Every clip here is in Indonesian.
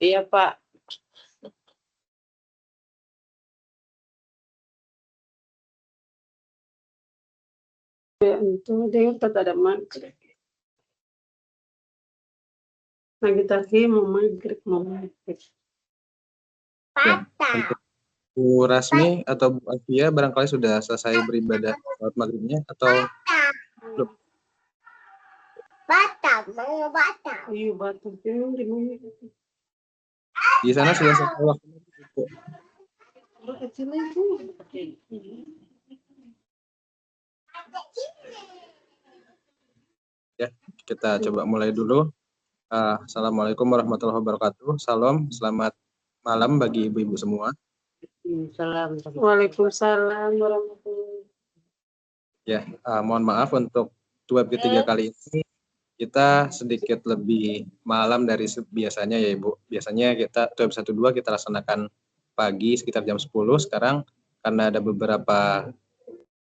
Iya, Pak. Itu dia tak ada maghrib. Nah, kita mau maghrib. Ya, untuk Bu Rasmi atau Bu Afia barangkali sudah selesai beribadah salat maghribnya atau belum? Mau Batam. Iya, Batam. Di mana? Di sana sudah selesai waktunya, Bu. Kecil itu. Ya, kita coba mulai dulu. Assalamualaikum warahmatullahi wabarakatuh. Salam, selamat malam bagi ibu-ibu semua. Waalaikumsalam warahmatullahi. Ya, mohon maaf untuk web ketiga kali ini kita sedikit lebih malam dari biasanya ya Ibu. Biasanya kita web 1-2 kita laksanakan pagi sekitar jam 10. Sekarang karena ada beberapa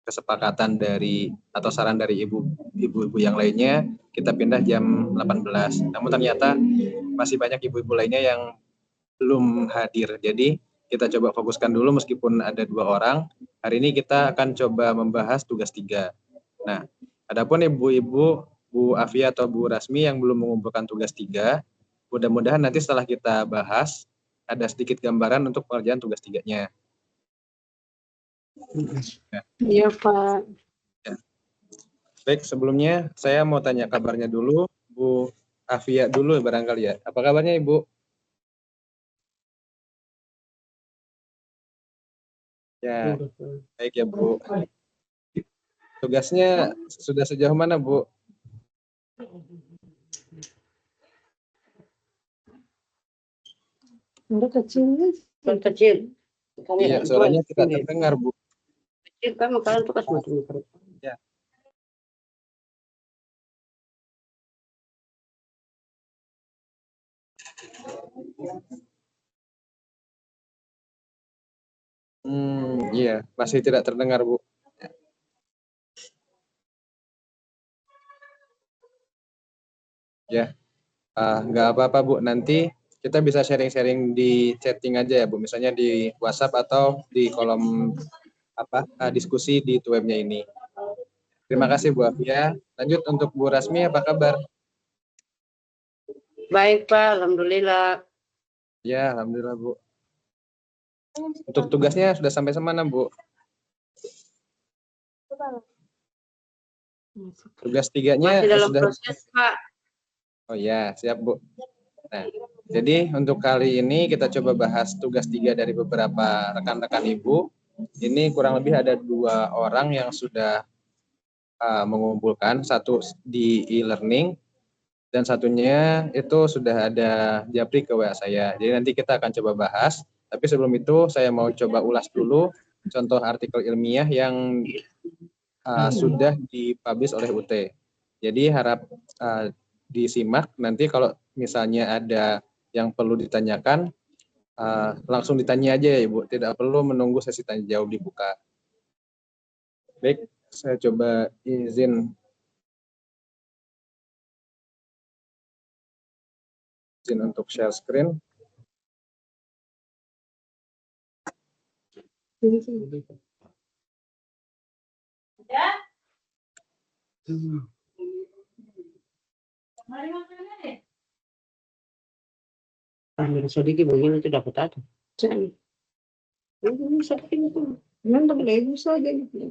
kesepakatan dari atau saran dari ibu-ibu yang lainnya, kita pindah jam 18. Namun ternyata masih banyak ibu-ibu lainnya yang belum hadir. Jadi kita coba fokuskan dulu meskipun ada 2 orang. Hari ini kita akan coba membahas tugas 3. Nah, adapun ibu-ibu, Bu Afia atau Bu Rasmi yang belum mengumpulkan tugas 3, mudah-mudahan nanti setelah kita bahas ada sedikit gambaran untuk pengerjaan tugas 3-nya. Iya, Pak. Ya. Baik, sebelumnya saya mau tanya kabarnya dulu, Bu Afia dulu barangkali ya. Apa kabarnya Ibu? Ya, baik ya Bu. Tugasnya sudah sejauh mana Bu? Udah kecil. Kecil. Iya, suaranya tidak terdengar Bu. Kecil kan makanan tuh kasih macam. Ya. Iya, masih tidak terdengar, Bu. Ya, nggak apa-apa, Bu. Nanti kita bisa sharing-sharing di chatting aja ya, Bu. Misalnya di WhatsApp atau di kolom diskusi di webnya ini. Terima kasih, Bu Afia. Lanjut untuk Bu Rasmi, apa kabar? Baik, Pak. Alhamdulillah. Ya, alhamdulillah, Bu. Untuk tugasnya sudah sampai mana, Bu? Tugas 3-nya masih dalam sudah proses, Pak. Oh ya, siap Bu. Nah, jadi untuk kali ini kita coba bahas tugas 3 dari beberapa rekan-rekan Ibu. Ini kurang lebih ada 2 orang yang sudah mengumpulkan, satu di e-learning dan satunya itu sudah ada japri ke WA saya. Jadi nanti kita akan coba bahas. Tapi sebelum itu saya mau coba ulas dulu contoh artikel ilmiah yang sudah dipublish oleh UT. Jadi harap disimak, nanti kalau misalnya ada yang perlu ditanyakan, langsung ditanya aja ya Ibu, tidak perlu menunggu sesi tanya jawab dibuka. Baik, saya coba izin untuk share screen. Sedikit begini itu dapat apa? Ini sedikit itu. Memang lagi saja gitu.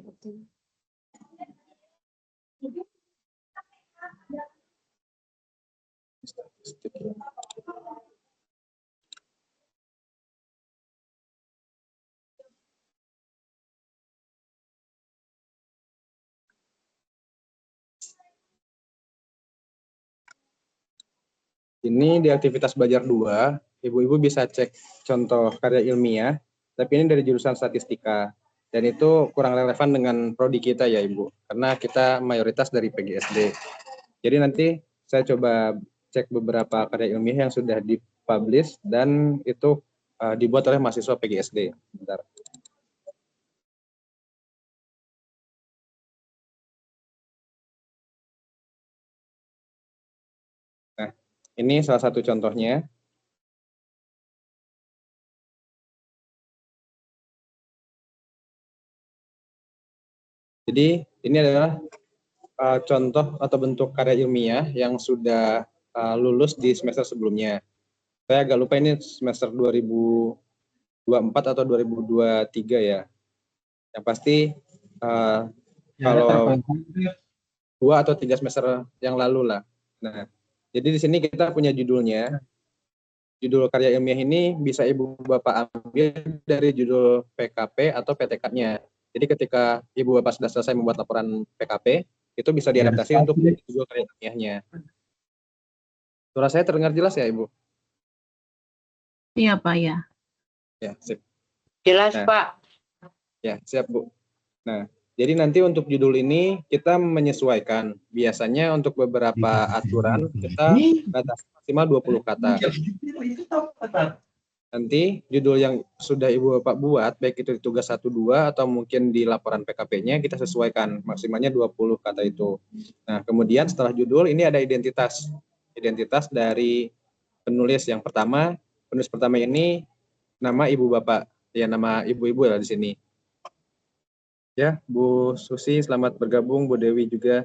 Ini di aktivitas belajar 2, Ibu-ibu bisa cek contoh karya ilmiah, tapi ini dari jurusan statistika. Dan itu kurang relevan dengan prodi kita ya Ibu, karena kita mayoritas dari PGSD. Jadi nanti saya coba cek beberapa karya ilmiah yang sudah dipublish dan itu dibuat oleh mahasiswa PGSD. Bentar. Nah, ini salah satu contohnya. Jadi ini adalah contoh atau bentuk karya ilmiah yang sudah lulus di semester sebelumnya. Saya agak lupa ini semester 2024 atau 2023 ya. Yang pasti kalau 2 atau 3 semester yang lalu lah. Nah, jadi di sini kita punya judulnya. Judul karya ilmiah ini bisa Ibu Bapak ambil dari judul PKP atau PTK-nya. Jadi ketika Ibu Bapak sudah selesai membuat laporan PKP, itu bisa diadaptasi untuk judul karya ilmiahnya. Suara saya terdengar jelas ya, Ibu? Iya, Pak, ya. Ya, sip. Jelas, Nah, Pak. Ya, siap, Bu. Nah, jadi nanti untuk judul ini kita menyesuaikan. Biasanya untuk beberapa aturan kita batasi maksimal 20 kata. Nanti judul yang sudah Ibu Bapak buat, baik itu di tugas 1-2 atau mungkin di laporan PKP-nya, kita sesuaikan maksimalnya 20 kata itu. Nah, kemudian setelah judul ini ada identitas. Identitas dari penulis yang pertama. Penulis pertama ini nama Ibu Bapak, ya nama ibu-ibu lah di sini. Ya, Bu Susi selamat bergabung, Bu Dewi juga.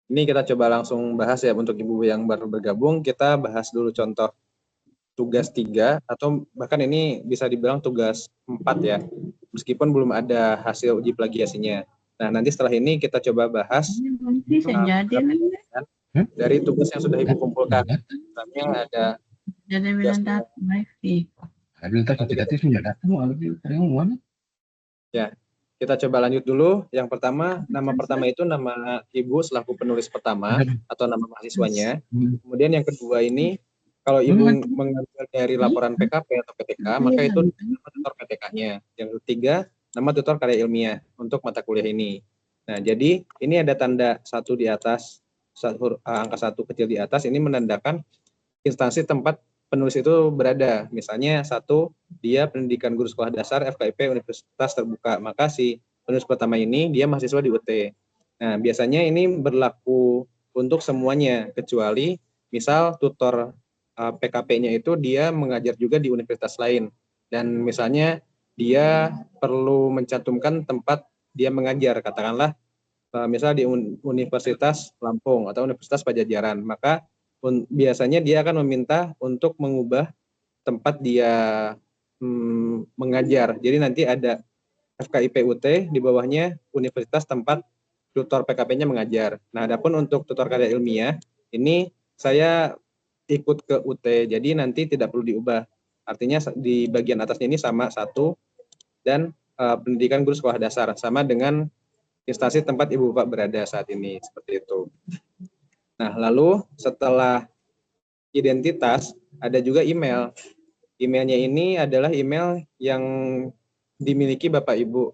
Ini kita coba langsung bahas ya untuk ibu yang baru bergabung, kita bahas dulu contoh tugas 3 atau bahkan ini bisa dibilang tugas 4 ya. Meskipun belum ada hasil uji plagiasinya. Nah, nanti setelah ini kita coba bahas dari tugas yang sudah Ibu kumpulkan. Misalnya ada ya, kita coba lanjut dulu. Yang pertama, nama pertama itu nama Ibu selaku penulis pertama atau nama mahasiswanya. Kemudian yang kedua ini, kalau Ibu mengambil dari laporan PKP atau PTK, maka itu nama tutor PTK-nya. Yang ketiga, nama tutor karya ilmiah untuk mata kuliah ini. Nah, jadi ini ada tanda 1 di atas, angka 1 kecil di atas, ini menandakan instansi tempat penulis itu berada. Misalnya 1, dia pendidikan guru sekolah dasar FKIP Universitas Terbuka. Maka si penulis pertama ini dia mahasiswa di UT. Nah, biasanya ini berlaku untuk semuanya kecuali misal tutor PKP-nya itu dia mengajar juga di universitas lain dan misalnya dia perlu mencantumkan tempat dia mengajar, katakanlah misal di Universitas Lampung atau Universitas Pajajaran, maka biasanya dia akan meminta untuk mengubah tempat dia mengajar. Jadi nanti ada FKIP UT, di bawahnya universitas tempat tutor PKP-nya mengajar. Nah, adapun untuk tutor karya ilmiah, ini saya ikut ke UT, jadi nanti tidak perlu diubah. Artinya di bagian atasnya ini sama 1 dan pendidikan guru sekolah dasar, sama dengan instansi tempat Ibu Bapak berada saat ini, seperti itu. Nah, lalu setelah identitas, ada juga email. Emailnya ini adalah email yang dimiliki Bapak Ibu.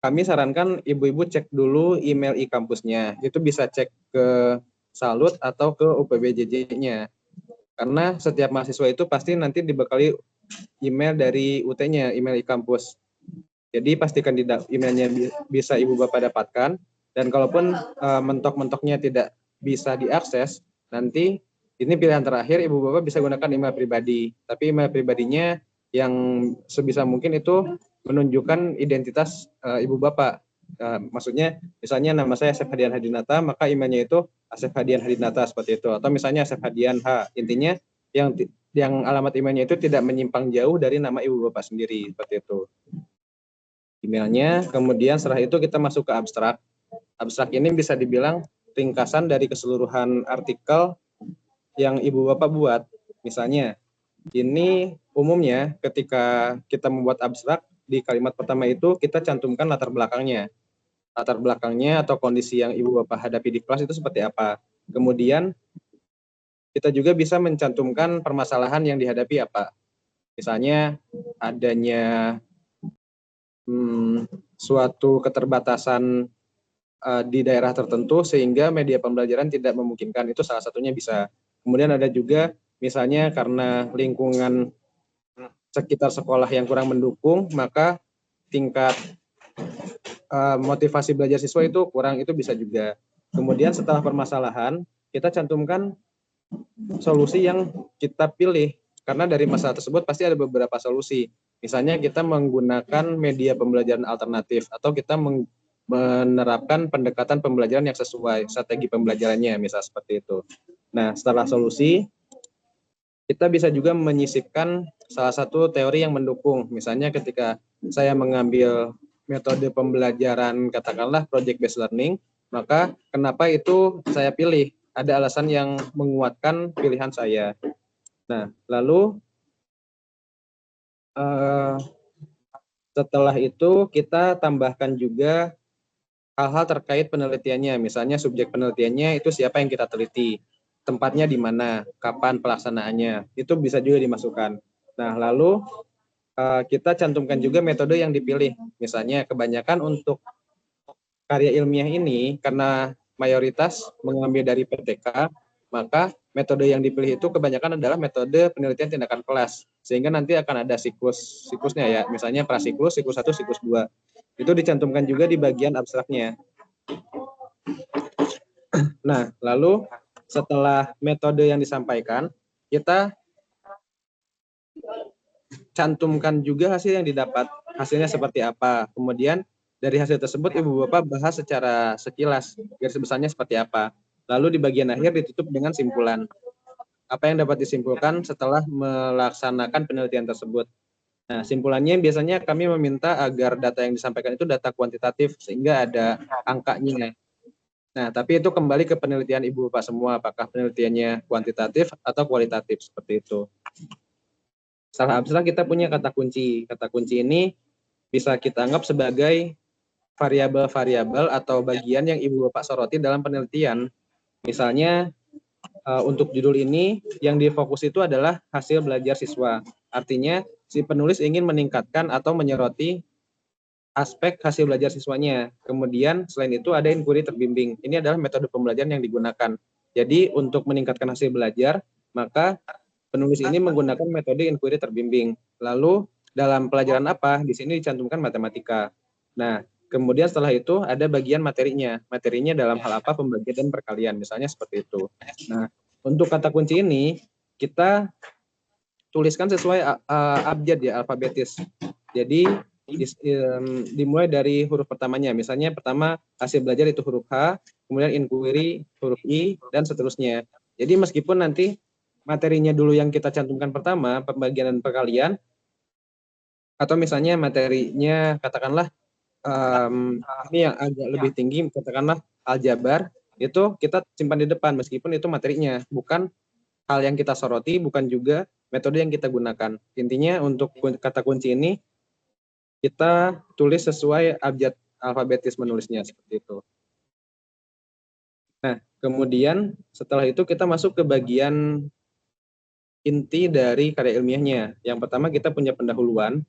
Kami sarankan ibu-ibu cek dulu email e-kampusnya. Itu bisa cek ke Salut atau ke UPBJJ-nya. Karena setiap mahasiswa itu pasti nanti dibekali email dari UT-nya, email e-kampus. Jadi pastikan emailnya bisa Ibu Bapak dapatkan. Dan kalaupun mentok-mentoknya tidak bisa diakses, nanti ini pilihan terakhir, Ibu Bapak bisa gunakan email pribadi. Tapi email pribadinya yang sebisa mungkin itu menunjukkan identitas Ibu Bapak. Maksudnya misalnya nama saya Asep Hadian Hadinata, maka emailnya itu Asep Hadian Hadinata seperti itu. Atau misalnya Asep Hadian H. Intinya yang alamat emailnya itu tidak menyimpang jauh dari nama Ibu Bapak sendiri, seperti itu. Emailnya, kemudian setelah itu kita masuk ke abstrak. Abstrak ini bisa dibilang ringkasan dari keseluruhan artikel yang Ibu Bapak buat. Misalnya, ini umumnya ketika kita membuat abstrak, di kalimat pertama itu kita cantumkan latar belakangnya. Latar belakangnya atau kondisi yang Ibu Bapak hadapi di kelas itu seperti apa. Kemudian, kita juga bisa mencantumkan permasalahan yang dihadapi apa. Misalnya, adanya suatu keterbatasan di daerah tertentu sehingga media pembelajaran tidak memungkinkan, itu salah satunya bisa. Kemudian ada juga misalnya karena lingkungan sekitar sekolah yang kurang mendukung, maka tingkat motivasi belajar siswa itu kurang, itu bisa juga. Kemudian setelah permasalahan, kita cantumkan solusi yang kita pilih, karena dari masalah tersebut pasti ada beberapa solusi. Misalnya kita menggunakan media pembelajaran alternatif atau kita menerapkan pendekatan pembelajaran yang sesuai strategi pembelajarannya, misal seperti itu. Nah, setelah solusi, kita bisa juga menyisipkan salah satu teori yang mendukung. Misalnya ketika saya mengambil metode pembelajaran katakanlah project based learning, maka kenapa itu saya pilih? Ada alasan yang menguatkan pilihan saya. Nah, lalu setelah itu kita tambahkan juga hal-hal terkait penelitiannya. Misalnya subjek penelitiannya itu siapa yang kita teliti, tempatnya di mana, kapan pelaksanaannya, itu bisa juga dimasukkan. Nah, lalu kita cantumkan juga metode yang dipilih. Misalnya kebanyakan untuk karya ilmiah ini karena mayoritas mengambil dari PTK, maka metode yang dipilih itu kebanyakan adalah metode penelitian tindakan kelas. Sehingga nanti akan ada siklusnya ya, misalnya prasiklus, siklus 1, siklus 2. Itu dicantumkan juga di bagian abstraknya. Nah, lalu setelah metode yang disampaikan, kita cantumkan juga hasil yang didapat, hasilnya seperti apa. Kemudian dari hasil tersebut Ibu Bapak bahas secara sekilas, garis besarnya seperti apa. Lalu di bagian akhir ditutup dengan simpulan. Apa yang dapat disimpulkan setelah melaksanakan penelitian tersebut. Nah, simpulannya biasanya kami meminta agar data yang disampaikan itu data kuantitatif, sehingga ada angkanya. Nah, tapi itu kembali ke penelitian Ibu Bapak semua, apakah penelitiannya kuantitatif atau kualitatif, seperti itu. Secara abstrak kita punya kata kunci. Kata kunci ini bisa kita anggap sebagai variabel-variabel atau bagian yang Ibu Bapak soroti dalam penelitian. Misalnya untuk judul ini yang difokus itu adalah hasil belajar siswa. Artinya si penulis ingin meningkatkan atau menyoroti aspek hasil belajar siswanya. Kemudian selain itu ada inquiry terbimbing. Ini adalah metode pembelajaran yang digunakan. Jadi untuk meningkatkan hasil belajar, maka penulis ini menggunakan metode inquiry terbimbing. Lalu dalam pelajaran apa? Di sini dicantumkan matematika. Nah, kemudian setelah itu ada bagian materinya. Materinya dalam hal apa? Pembagian dan perkalian. Misalnya seperti itu. Nah, untuk kata kunci ini kita tuliskan sesuai abjad ya, alfabetis. Jadi dimulai dari huruf pertamanya. Misalnya pertama hasil belajar itu huruf H, kemudian inquiry huruf I, dan seterusnya. Jadi meskipun nanti materinya dulu yang kita cantumkan pertama, pembagian dan perkalian, atau misalnya materinya katakanlah ini yang agak lebih tinggi, katakanlah aljabar, itu kita simpan di depan meskipun itu materinya, bukan hal yang kita soroti, bukan juga metode yang kita gunakan. Intinya untuk kata kunci ini kita tulis sesuai abjad alfabetis menulisnya seperti itu. Nah, kemudian setelah itu kita masuk ke bagian inti dari karya ilmiahnya. Yang pertama kita punya pendahuluan.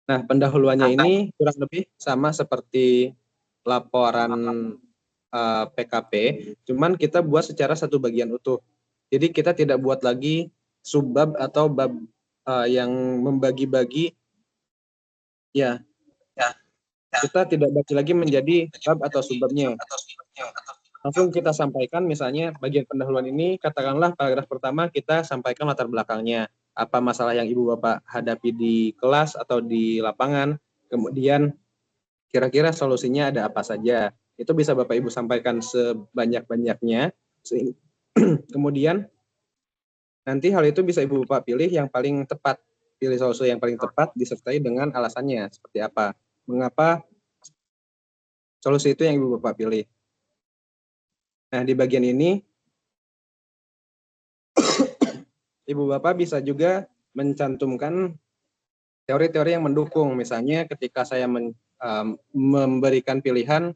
Nah, pendahuluannya ini kurang lebih sama seperti laporan PKP, cuman kita buat secara satu bagian utuh. Jadi kita tidak buat lagi subbab atau bab yang membagi-bagi. Ya, kita tidak bagi lagi menjadi bab atau subbabnya. Langsung kita sampaikan, misalnya bagian pendahuluan ini, katakanlah paragraf pertama kita sampaikan latar belakangnya, apa masalah yang Ibu Bapak hadapi di kelas atau di lapangan, kemudian kira-kira solusinya ada apa saja. Itu bisa Bapak Ibu sampaikan sebanyak-banyaknya. Kemudian nanti hal itu bisa Ibu Bapak pilih yang paling tepat, pilih solusi yang paling tepat disertai dengan alasannya seperti apa, mengapa solusi itu yang Ibu Bapak pilih. Nah, di bagian ini Ibu Bapak bisa juga mencantumkan teori-teori yang mendukung. Misalnya ketika saya memberikan pilihan,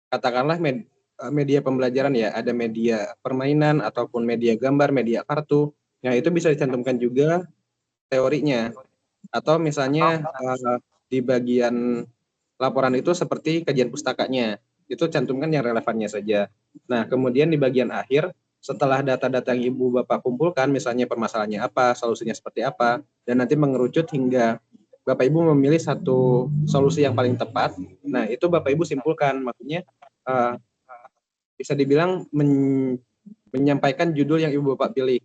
katakanlah media pembelajaran ya, ada media permainan ataupun media gambar, media kartu. Nah, itu bisa dicantumkan juga teorinya. Atau misalnya di bagian laporan itu seperti kajian pustakanya, itu cantumkan yang relevannya saja. Nah, kemudian di bagian akhir, setelah data-data yang Ibu Bapak kumpulkan, misalnya permasalahannya apa, solusinya seperti apa, dan nanti mengerucut hingga Bapak Ibu memilih satu solusi yang paling tepat, nah itu Bapak Ibu simpulkan, maksudnya bisa dibilang menyampaikan judul yang Ibu Bapak pilih.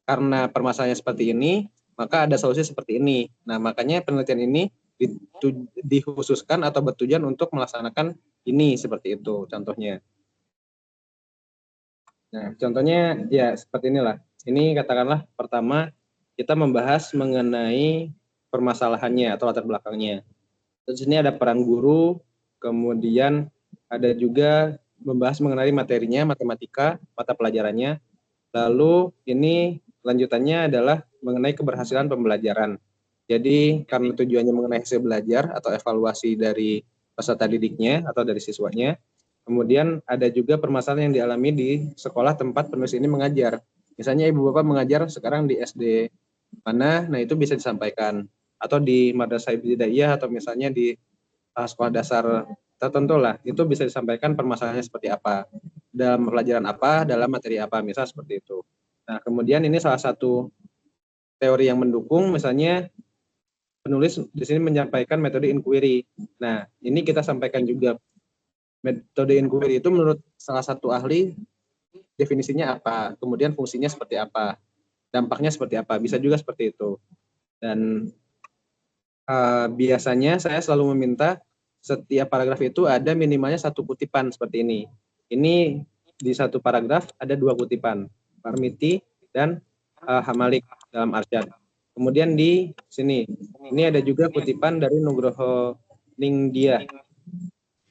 Karena permasalahannya seperti ini, maka ada solusi seperti ini. Nah, makanya penelitian ini dikhususkan atau bertujuan untuk melaksanakan ini seperti itu contohnya. Nah, contohnya ya seperti inilah. Ini katakanlah pertama kita membahas mengenai permasalahannya atau latar belakangnya. Terus ini ada peran guru, kemudian ada juga membahas mengenai materinya, matematika, mata pelajarannya. Lalu ini lanjutannya adalah mengenai keberhasilan pembelajaran. Jadi karena tujuannya mengenai hasil belajar atau evaluasi dari peserta didiknya atau dari siswanya. Kemudian ada juga permasalahan yang dialami di sekolah tempat penulis ini mengajar. Misalnya ibu bapak mengajar sekarang di SD mana, nah itu bisa disampaikan. Atau di madrasah ibtidaiyah atau misalnya di sekolah dasar tertentu lah, itu bisa disampaikan permasalahannya seperti apa, dalam pelajaran apa, dalam materi apa, misal seperti itu. Nah, kemudian ini salah satu teori yang mendukung, misalnya penulis di sini menyampaikan metode inquiry. Nah, ini kita sampaikan juga metode inquiry itu menurut salah satu ahli definisinya apa, kemudian fungsinya seperti apa, dampaknya seperti apa, bisa juga seperti itu. Dan biasanya saya selalu meminta setiap paragraf itu ada minimalnya satu kutipan seperti ini. Ini di satu paragraf ada dua kutipan, Parmiti dan Hamalik dalam Arsyad. Kemudian di sini, ini ada juga kutipan dari Nugroho Ningdia.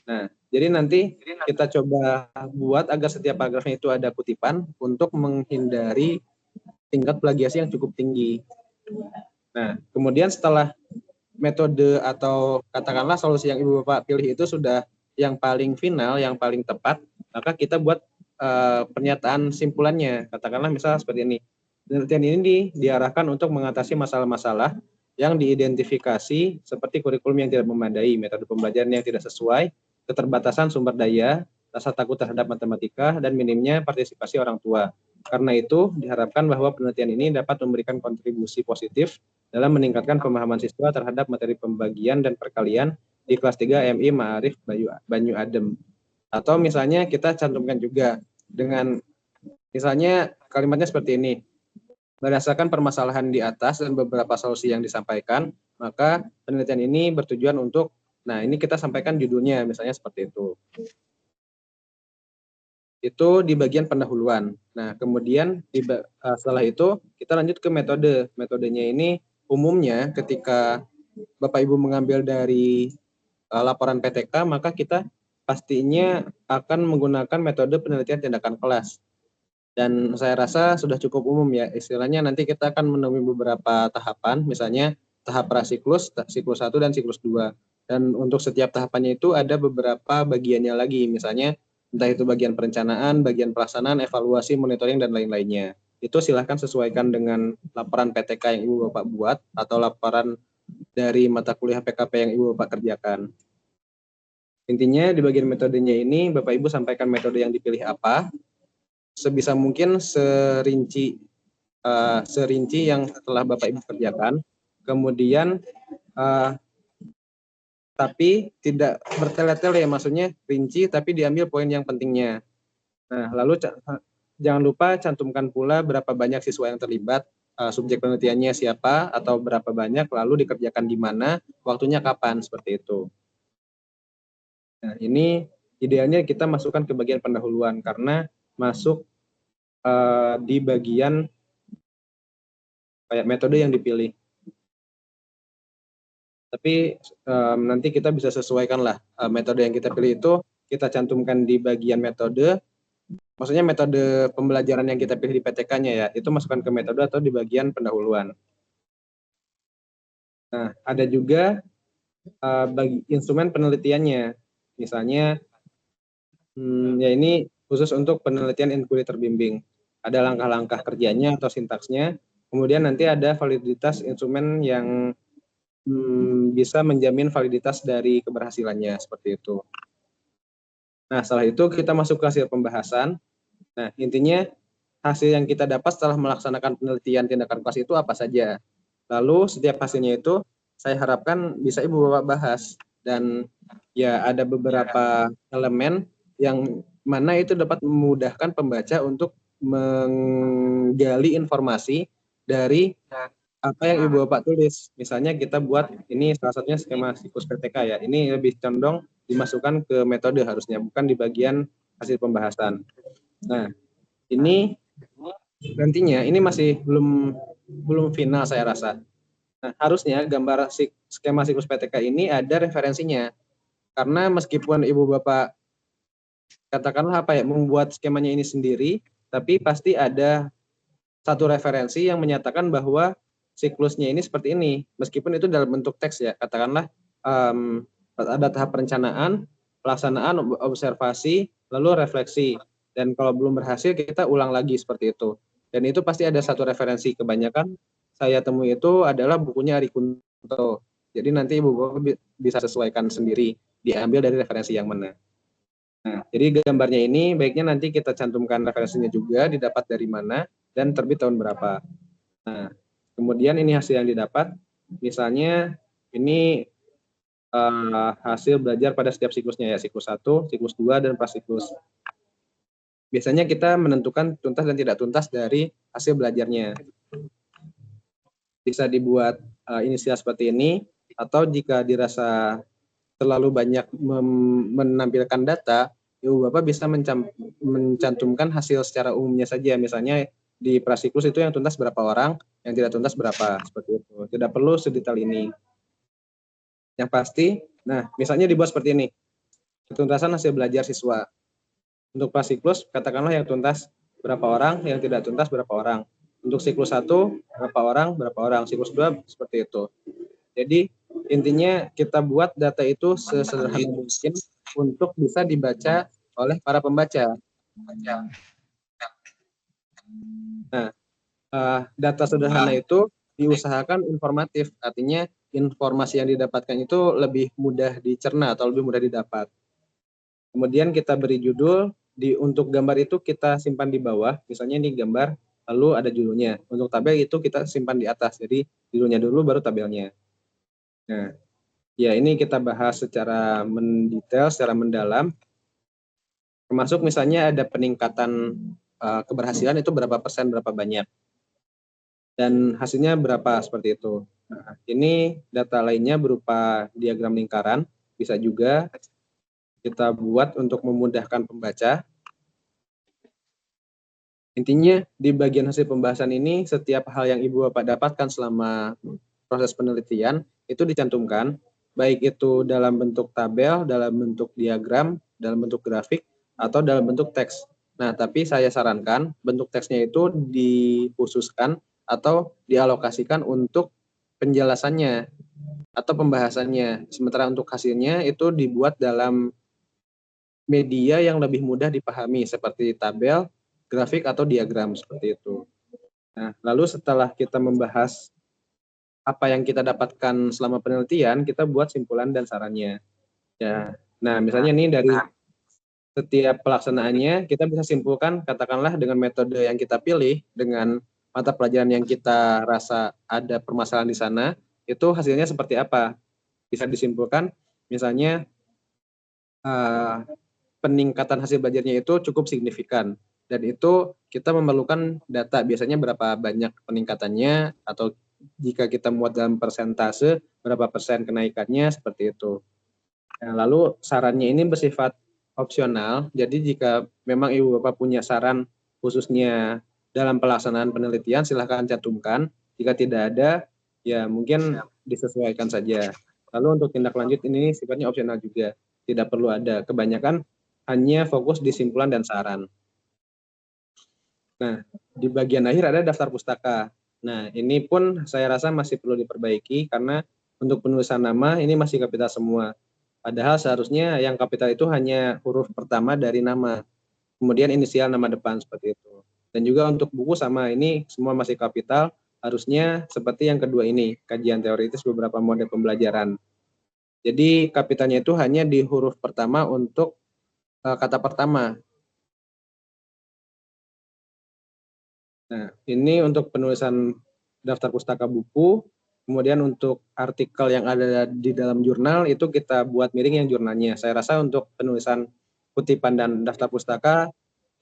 Nah, jadi nanti kita coba buat agar setiap paragrafnya itu ada kutipan untuk menghindari tingkat plagiasi yang cukup tinggi. Nah, kemudian setelah metode atau katakanlah solusi yang Ibu Bapak pilih itu sudah yang paling final, yang paling tepat, maka kita buat pernyataan simpulannya. Katakanlah misal seperti ini. Penelitian ini diarahkan untuk mengatasi masalah-masalah yang diidentifikasi seperti kurikulum yang tidak memadai, metode pembelajaran yang tidak sesuai, keterbatasan sumber daya, rasa takut terhadap matematika, dan minimnya partisipasi orang tua. Karena itu, diharapkan bahwa penelitian ini dapat memberikan kontribusi positif dalam meningkatkan pemahaman siswa terhadap materi pembagian dan perkalian di kelas 3 MI Ma'arif Banyu Adem. Atau misalnya kita cantumkan juga dengan misalnya kalimatnya seperti ini. Berdasarkan permasalahan di atas dan beberapa solusi yang disampaikan, maka penelitian ini bertujuan untuk, nah ini kita sampaikan judulnya, misalnya seperti itu. Itu di bagian pendahuluan. Nah, kemudian setelah itu kita lanjut ke metode. Metodenya ini umumnya ketika Bapak Ibu mengambil dari laporan PTK, maka kita pastinya akan menggunakan metode penelitian tindakan kelas. Dan saya rasa sudah cukup umum ya, istilahnya nanti kita akan menemui beberapa tahapan, misalnya tahap prasiklus, siklus 1 dan siklus 2. Dan untuk setiap tahapannya itu ada beberapa bagiannya lagi, misalnya entah itu bagian perencanaan, bagian pelaksanaan, evaluasi, monitoring, dan lain-lainnya. Itu silahkan sesuaikan dengan laporan PTK yang Ibu Bapak buat, atau laporan dari mata kuliah PKP yang Ibu Bapak kerjakan. Intinya di bagian metodenya ini, Bapak Ibu sampaikan metode yang dipilih apa, sebisa mungkin serinci yang telah Bapak Ibu kerjakan, kemudian tapi tidak bertele-tele, maksudnya rinci tapi diambil poin yang pentingnya. Nah, lalu jangan lupa cantumkan pula berapa banyak siswa yang terlibat, subjek penelitiannya siapa atau berapa banyak, lalu dikerjakan di mana, waktunya kapan, seperti itu. Nah, ini idealnya kita masukkan ke bagian pendahuluan karena masuk di bagian kayak metode yang dipilih. Tapi nanti kita bisa sesuaikan lah metode yang kita pilih itu kita cantumkan di bagian metode. Maksudnya metode pembelajaran yang kita pilih di PTK-nya ya, itu masukkan ke metode atau di bagian pendahuluan. Nah, ada juga bagi instrumen penelitiannya. Misalnya, ya ini khusus untuk penelitian inquiry terbimbing. Ada langkah-langkah kerjanya atau sintaksnya. Kemudian nanti ada validitas instrumen yang bisa menjamin validitas dari keberhasilannya, seperti itu. Nah, setelah itu kita masuk ke hasil pembahasan. Nah, intinya hasil yang kita dapat setelah melaksanakan penelitian tindakan kelas itu apa saja. Lalu setiap hasilnya itu saya harapkan bisa Ibu Bapak bahas. Dan ya ada beberapa elemen yang mana itu dapat memudahkan pembaca untuk menggali informasi dari apa yang Ibu Bapak tulis. Misalnya kita buat ini salah satunya skema siklus PTK ya. Ini lebih condong dimasukkan ke metode harusnya, bukan di bagian hasil pembahasan. Nah, ini nantinya ini masih belum final saya rasa. Nah, harusnya gambar skema siklus PTK ini ada referensinya. Karena meskipun Ibu Bapak katakanlah apa ya, membuat skemanya ini sendiri, tapi pasti ada satu referensi yang menyatakan bahwa siklusnya ini seperti ini, meskipun itu dalam bentuk teks ya, katakanlah ada tahap perencanaan, pelaksanaan, observasi, lalu refleksi, dan kalau belum berhasil kita ulang lagi seperti itu. Dan itu pasti ada satu referensi. Kebanyakan saya temui itu adalah bukunya Ari Kunto. Jadi nanti Ibu Bapak bisa sesuaikan sendiri, diambil dari referensi yang mana. Nah, jadi gambarnya ini baiknya nanti kita cantumkan referensinya juga, didapat dari mana, dan terbit tahun berapa. Nah, kemudian ini hasil yang didapat, misalnya ini hasil belajar pada setiap siklusnya ya, siklus 1, siklus 2, dan prasiklus. Biasanya kita menentukan tuntas dan tidak tuntas dari hasil belajarnya. Bisa dibuat inisial seperti ini, atau jika dirasa terlalu banyak menampilkan data, Ibu Bapak bisa mencantumkan hasil secara umumnya saja. Misalnya di prasiklus itu yang tuntas berapa orang, yang tidak tuntas berapa, seperti itu. Tidak perlu sedetail ini. Yang pasti, nah misalnya dibuat seperti ini, ketuntasan hasil belajar siswa. Untuk prasiklus, katakanlah yang tuntas berapa orang, yang tidak tuntas berapa orang. Untuk siklus 1, berapa orang, siklus 2, seperti itu. Jadi intinya kita buat data itu sesederhana mungkin untuk bisa dibaca oleh para pembaca. Nah, data sederhana itu diusahakan informatif, artinya informasi yang didapatkan itu lebih mudah dicerna atau lebih mudah didapat. Kemudian kita beri judul, untuk gambar itu kita simpan di bawah, misalnya ini gambar, lalu ada judulnya. Untuk tabel itu kita simpan di atas, jadi judulnya dulu baru tabelnya. Nah, ya ini kita bahas secara mendetail, secara mendalam, termasuk misalnya ada peningkatan keberhasilan itu berapa persen, berapa banyak, dan hasilnya berapa, seperti itu. Nah, ini data lainnya berupa diagram lingkaran, bisa juga kita buat untuk memudahkan pembaca. Intinya di bagian hasil pembahasan ini, setiap hal yang Ibu Bapak dapatkan selama proses penelitian itu dicantumkan, baik itu dalam bentuk tabel, dalam bentuk diagram, dalam bentuk grafik, atau dalam bentuk teks. Nah, tapi saya sarankan bentuk teksnya itu dikhususkan atau dialokasikan untuk penjelasannya atau pembahasannya. Sementara untuk hasilnya itu dibuat dalam media yang lebih mudah dipahami seperti tabel, grafik, atau diagram seperti itu. Nah, lalu setelah kita membahas apa yang kita dapatkan selama penelitian, kita buat simpulan dan sarannya. Ya. Nah, misalnya nih dari setiap pelaksanaannya kita bisa simpulkan, katakanlah dengan metode yang kita pilih, dengan mata pelajaran yang kita rasa ada permasalahan di sana, itu hasilnya seperti apa. Bisa disimpulkan, misalnya peningkatan hasil belajarnya itu cukup signifikan, dan itu kita memerlukan data, biasanya berapa banyak peningkatannya, atau jika kita muat dalam persentase berapa persen kenaikannya, seperti itu. Nah, lalu sarannya ini bersifat opsional, jadi jika memang Ibu Bapak punya saran khususnya dalam pelaksanaan penelitian, silahkan cantumkan. Jika tidak ada, ya mungkin disesuaikan saja. Lalu untuk tindak lanjut ini sifatnya opsional juga, tidak perlu ada. Kebanyakan hanya fokus di simpulan dan saran. Nah, di bagian akhir ada daftar pustaka. Nah, ini pun saya rasa masih perlu diperbaiki karena untuk penulisan nama ini masih kapital semua. Padahal seharusnya yang kapital itu hanya huruf pertama dari nama, kemudian inisial nama depan, seperti itu. Dan juga untuk buku sama, ini semua masih kapital, harusnya seperti yang kedua ini, kajian teoritis beberapa model pembelajaran. Jadi kapitalnya itu hanya di huruf pertama untuk kata pertama. Nah, ini untuk penulisan daftar pustaka buku, kemudian untuk artikel yang ada di dalam jurnal itu kita buat miring yang jurnalnya. Saya rasa untuk penulisan kutipan dan daftar pustaka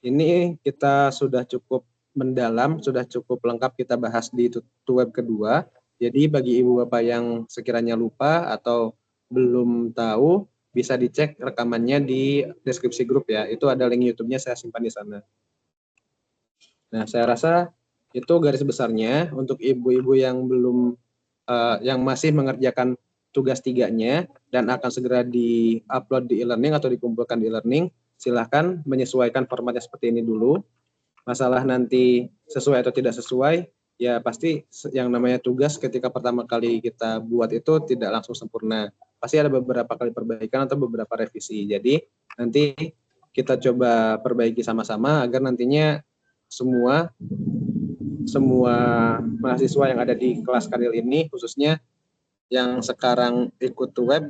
ini kita sudah cukup mendalam, sudah cukup lengkap kita bahas di tuweb kedua. Jadi bagi Ibu Bapak yang sekiranya lupa atau belum tahu, bisa dicek rekamannya di deskripsi grup ya. Itu ada link YouTube-nya, saya simpan di sana. Nah, saya rasa itu garis besarnya untuk ibu-ibu yang belum yang masih mengerjakan tugas 3-nya dan akan segera di-upload di e-learning atau dikumpulkan di e-learning, silahkan menyesuaikan formatnya seperti ini dulu. Masalah nanti sesuai atau tidak sesuai, ya pasti yang namanya tugas ketika pertama kali kita buat itu tidak langsung sempurna. Pasti ada beberapa kali perbaikan atau beberapa revisi. Jadi nanti kita coba perbaiki sama-sama agar nantinya semua mahasiswa yang ada di kelas Kadil ini, khususnya yang sekarang ikut web,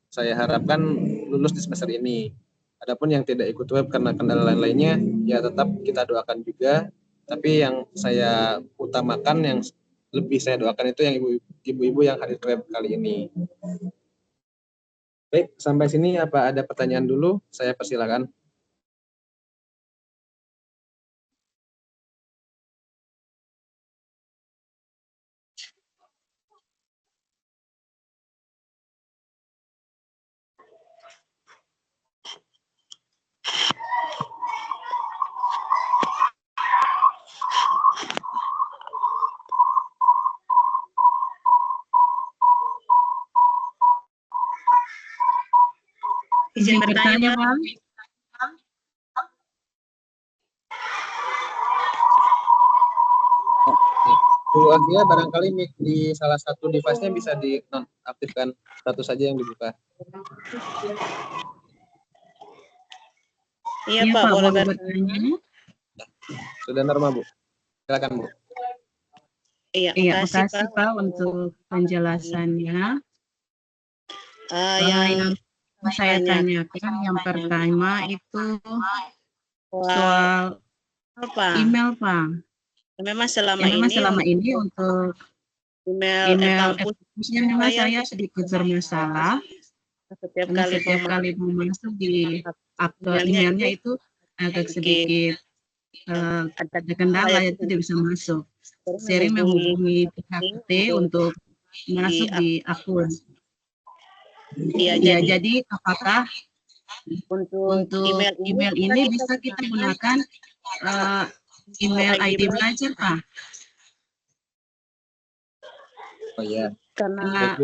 saya harapkan lulus di semester ini. Adapun yang tidak ikut web karena kendala lain-lainnya, ya tetap kita doakan juga. Tapi yang saya utamakan, yang lebih saya doakan itu yang ibu-ibu yang hadir web kali ini. Baik, sampai sini apa ada pertanyaan dulu? Saya persilakan. Izin bertanya, Bang. Bu Agia, barangkali mic di salah satu device-nya bisa dinonaktifkan, satu saja yang dibuka. Iya, Pak, boleh bertanya. Sudah normal, Bu. Silakan, Bu. Iya, makasih Pak untuk penjelasannya. Yang saya tanyakan yang pertama itu soal email, Pak. Memang selama ini untuk email kampusnya memang saya sedikit bermasalah. Setiap kali mau masuk di akun emailnya itu agak sedikit ada kendala, itu tidak bisa masuk. Sering menghubungi pihak T untuk masuk di akun. Ya, jadi apakah untuk email ini bisa kita gunakan email ID belajar, Pak? Oh ya. Karena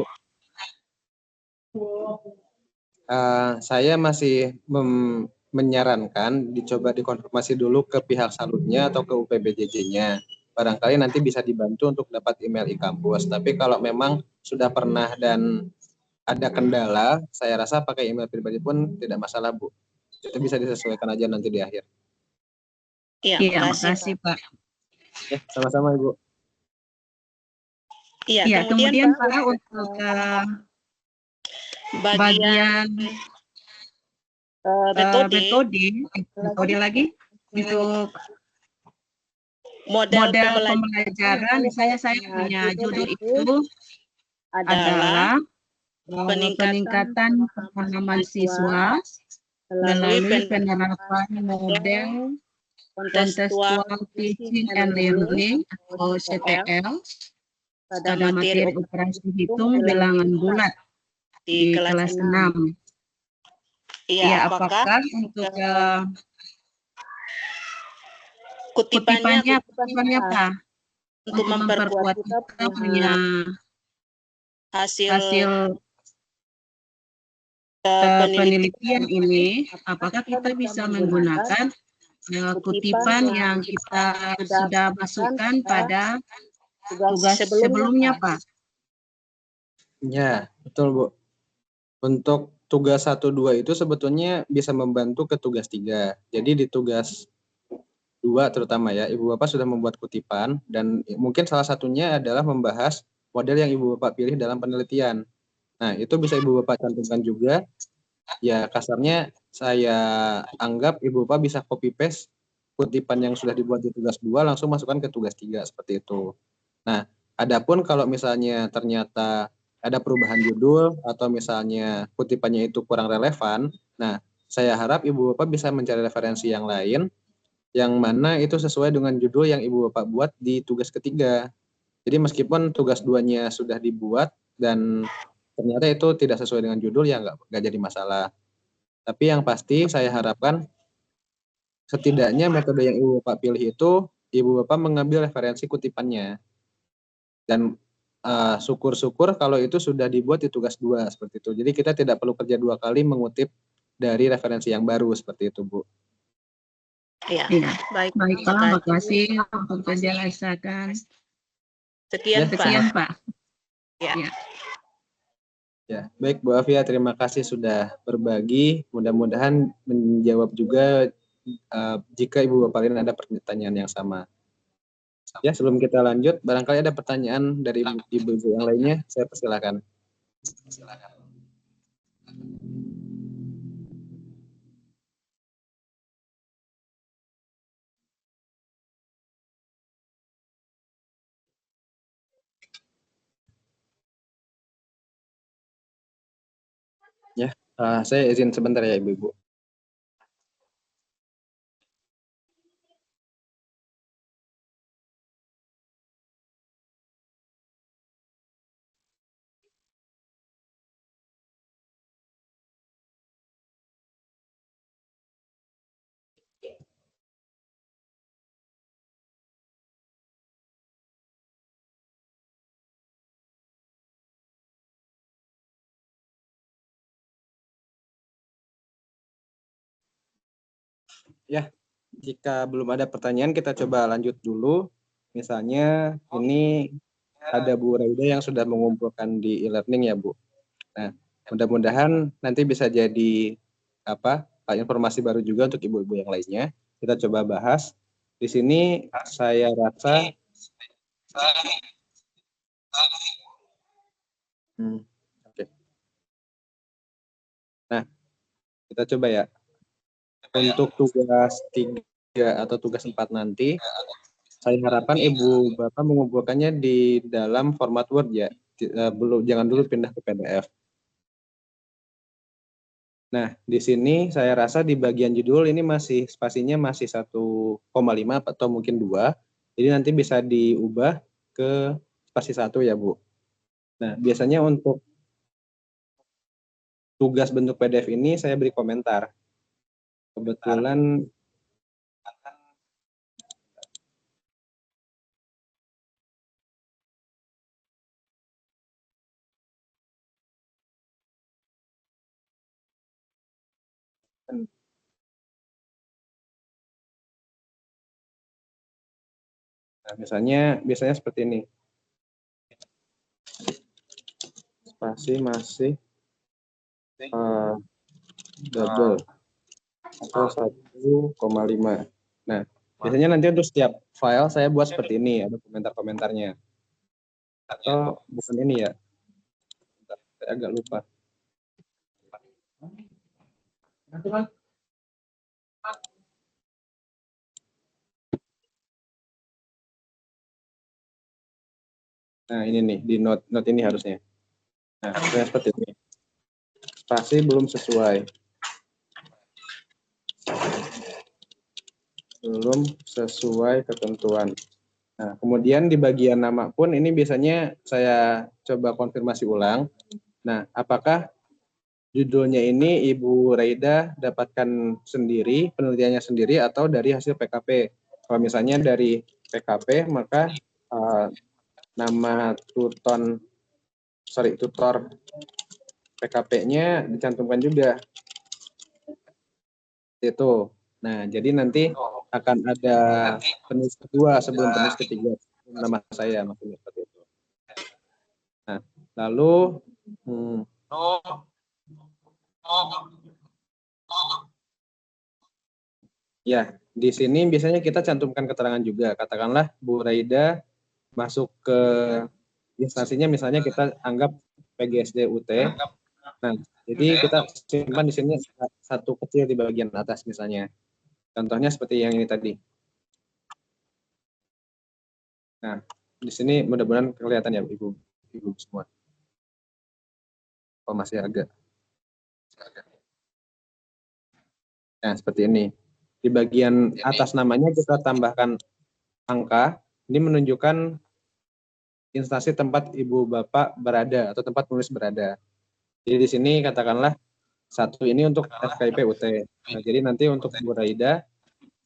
saya masih menyarankan dicoba dikonfirmasi dulu ke pihak salutnya atau ke UPBJJ-nya. Barangkali nanti bisa dibantu untuk dapat email e-kampus. Tapi kalau memang sudah pernah dan ada kendala, saya rasa pakai email pribadi pun tidak masalah, Bu. Itu bisa disesuaikan aja nanti di akhir. Iya, makasih, Pak. Ya, sama-sama, Ibu. Iya, kemudian Pak, untuk bagian metode lagi untuk model pembelajaran, misalnya saya punya judul itu adalah peningkatan pemahaman siswa melalui penerapan model contextual teaching and learning atau CTL pada materi operasi hitung bilangan bulat di kelas 6. Ya, apakah untuk kutipannya Pak, untuk memperkuat kita punya hasil penelitian ini, apakah kita bisa menggunakan kutipan yang kita sudah masukkan pada tugas sebelumnya, Pak? Ya, betul, Bu. Untuk tugas 1-2 itu sebetulnya bisa membantu ke tugas 3. Jadi di tugas 2 terutama ya, Ibu Bapak sudah membuat kutipan dan mungkin salah satunya adalah membahas model yang Ibu Bapak pilih dalam penelitian. Nah, itu bisa Ibu Bapak cantumkan juga. Ya, kasarnya saya anggap Ibu Bapak bisa copy paste kutipan yang sudah dibuat di tugas 2 langsung masukkan ke tugas 3 seperti itu. Nah, adapun kalau misalnya ternyata ada perubahan judul atau misalnya kutipannya itu kurang relevan, nah saya harap Ibu Bapak bisa mencari referensi yang lain yang mana itu sesuai dengan judul yang Ibu Bapak buat di tugas ketiga. Jadi meskipun tugas 2-nya sudah dibuat dan ternyata itu tidak sesuai dengan judul, ya nggak jadi masalah. Tapi yang pasti saya harapkan setidaknya metode yang Ibu Bapak pilih itu, Ibu Bapak mengambil referensi kutipannya. Dan syukur-syukur kalau itu sudah dibuat di tugas 2 seperti itu. Jadi kita tidak perlu kerja 2 kali mengutip dari referensi yang baru seperti itu, Bu. Iya. Baik, Pak. Makasih untuk penjelasan. Sekian, Pak. Ya. Ya, baik Bu Afia, terima kasih sudah berbagi. Mudah-mudahan menjawab juga jika Ibu Bapak lain ada pertanyaan yang sama. Ya, sebelum kita lanjut, barangkali ada pertanyaan dari ibu-ibu yang lainnya, saya persilakan. Ya, saya izin sebentar ya Ibu-ibu. Ya, jika belum ada pertanyaan, kita coba lanjut dulu. Misalnya, ini ada Bu Raida yang sudah mengumpulkan di e-learning ya, Bu. Nah, mudah-mudahan nanti bisa jadi informasi baru juga untuk ibu-ibu yang lainnya. Kita coba bahas. Di sini saya rasa oke. Nah, kita coba ya. Untuk tugas 3 atau tugas 4 nanti, saya harapkan Ibu Bapak mengumpulkannya di dalam format Word ya. Jangan dulu pindah ke PDF. Nah, di sini saya rasa di bagian judul ini masih spasinya masih 1,5 atau mungkin 2. Jadi nanti bisa diubah ke spasi 1 ya, Bu. Nah, biasanya untuk tugas bentuk PDF ini saya beri komentar. Kebetulan nah, biasanya seperti ini. Spasi masih double atau 1,5. Nah, biasanya nanti untuk setiap file saya buat seperti ini, ada komentar-komentarnya. Atau bukan ini ya, saya agak lupa. Nah, ini nih, di note ini harusnya. Nah, saya seperti ini. Spasi belum sesuai. Belum sesuai ketentuan. Nah, kemudian di bagian nama pun ini biasanya saya coba konfirmasi ulang. Nah, apakah judulnya ini Ibu Raida dapatkan sendiri, penelitiannya sendiri, atau dari hasil PKP? Kalau misalnya dari PKP, maka nama tutor PKP-nya dicantumkan juga. Itu. Nah, jadi nanti akan ada penulis kedua sebelum penulis ketiga. Nama saya maksudnya seperti itu. Nah, lalu ya, di sini biasanya kita cantumkan keterangan juga. Katakanlah Bu Raida masuk ke instansinya, misalnya kita anggap PGSD UT. Nah, jadi kita simpan di sini satu kecil di bagian atas misalnya. Contohnya seperti yang ini tadi. Nah, di sini mudah-mudahan kelihatan ya Ibu semua. Oh, masih agak. Nah, seperti ini. Di bagian atas namanya kita tambahkan angka. Ini menunjukkan instansi tempat ibu bapak berada atau tempat penulis berada. Jadi di sini katakanlah satu ini untuk FKIP UT. Nah, jadi nanti untuk Bu Raida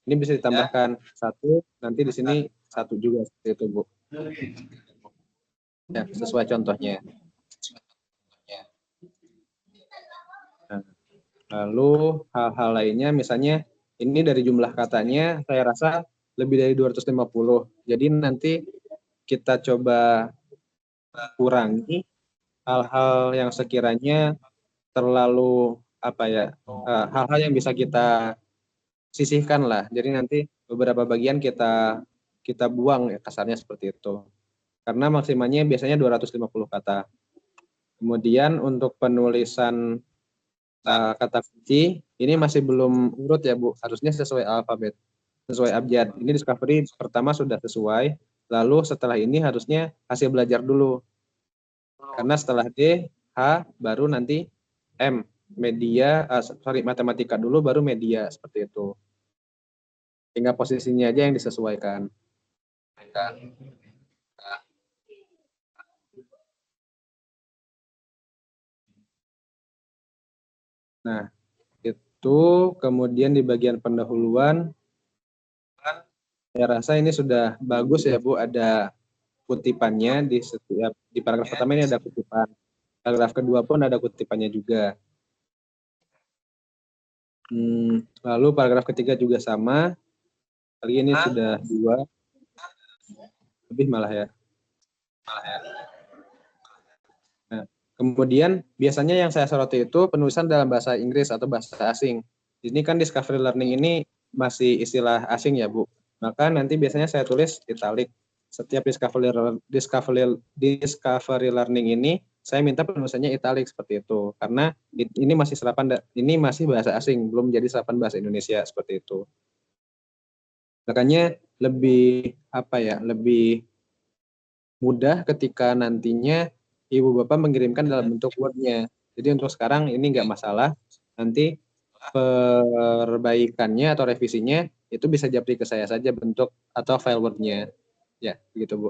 ini bisa ditambahkan satu, nanti di sini satu juga seperti itu, Bu. Ya, sesuai contohnya. Nah, lalu hal-hal lainnya misalnya ini dari jumlah katanya saya rasa lebih dari 250. Jadi nanti kita coba kurangi hal-hal yang sekiranya terlalu hal-hal yang bisa kita sisihkan lah. Jadi nanti beberapa bagian kita buang ya, kasarnya seperti itu. Karena maksimalnya biasanya 250 kata. Kemudian untuk penulisan kata kunci ini masih belum urut ya Bu, harusnya sesuai alfabet, sesuai abjad. Ini discovery pertama sudah sesuai, lalu setelah ini harusnya hasil belajar dulu. Karena setelah D, H, baru nanti M, matematika dulu baru media, seperti itu. Tinggal posisinya aja yang disesuaikan. Nah, itu kemudian di bagian pendahuluan, saya rasa ini sudah bagus ya Bu, ada kutipannya di paragraf pertama ini ada kutipan. Paragraf kedua pun ada kutipannya juga. Lalu paragraf ketiga juga sama. Kali ini sudah 2. Lebih malah ya. Nah, kemudian biasanya yang saya soroti itu penulisan dalam bahasa Inggris atau bahasa asing. Ini kan discovery learning ini masih istilah asing ya Bu. Maka nanti biasanya saya tulis italic. Setiap discovery learning ini saya minta penulisannya italic seperti itu. Karena ini masih bahasa asing, belum menjadi serapan bahasa Indonesia seperti itu. Makanya lebih mudah ketika nantinya ibu bapak mengirimkan dalam bentuk Word-nya. Jadi untuk sekarang ini nggak masalah. Nanti perbaikannya atau revisinya itu bisa japri ke saya saja bentuk atau file Word-nya. Ya, begitu Bu.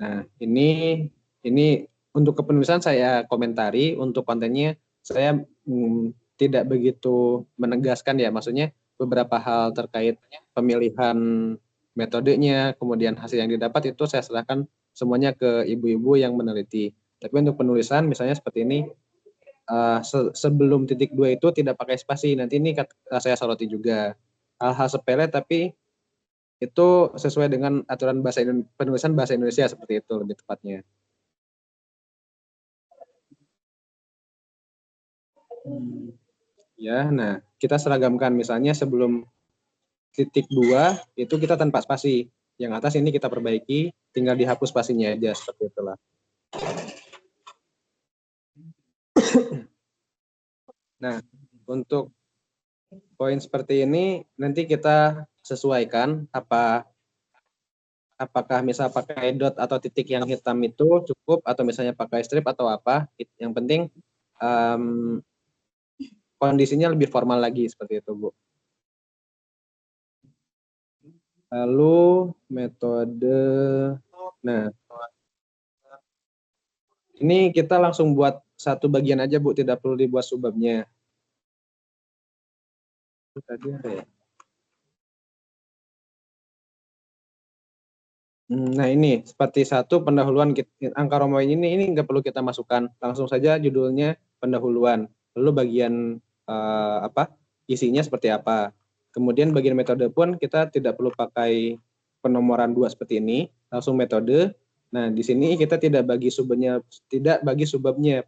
Nah, ini untuk kepenulisan saya komentari, untuk kontennya saya tidak begitu menegaskan ya. Maksudnya beberapa hal terkait pemilihan metodenya, kemudian hasil yang didapat itu saya serahkan semuanya ke ibu-ibu yang meneliti. Tapi untuk penulisan misalnya seperti ini, sebelum titik 2 itu tidak pakai spasi. Nanti ini saya soroti juga. Hal-hal sepele tapi itu sesuai dengan aturan penulisan bahasa Indonesia seperti itu lebih tepatnya. Ya, nah kita seragamkan misalnya sebelum titik 2 itu kita tanpa spasi. Yang atas ini kita perbaiki, tinggal dihapus spasinya aja seperti itulah. Nah, untuk poin seperti ini nanti kita sesuaikan apakah misal pakai dot atau titik yang hitam itu cukup atau misalnya pakai strip atau apa. Yang penting kondisinya lebih formal lagi seperti itu, Bu. Lalu metode, nah ini kita langsung buat satu bagian aja Bu, tidak perlu dibuat subbabnya. Tadi apa ya? Nah ini seperti satu pendahuluan angka Romawi ini nggak perlu kita masukkan, langsung saja judulnya pendahuluan. Lalu bagian isinya seperti apa. Kemudian bagian metode pun kita tidak perlu pakai penomoran 2 seperti ini, langsung metode. Nah, di sini kita tidak bagi subbabnya,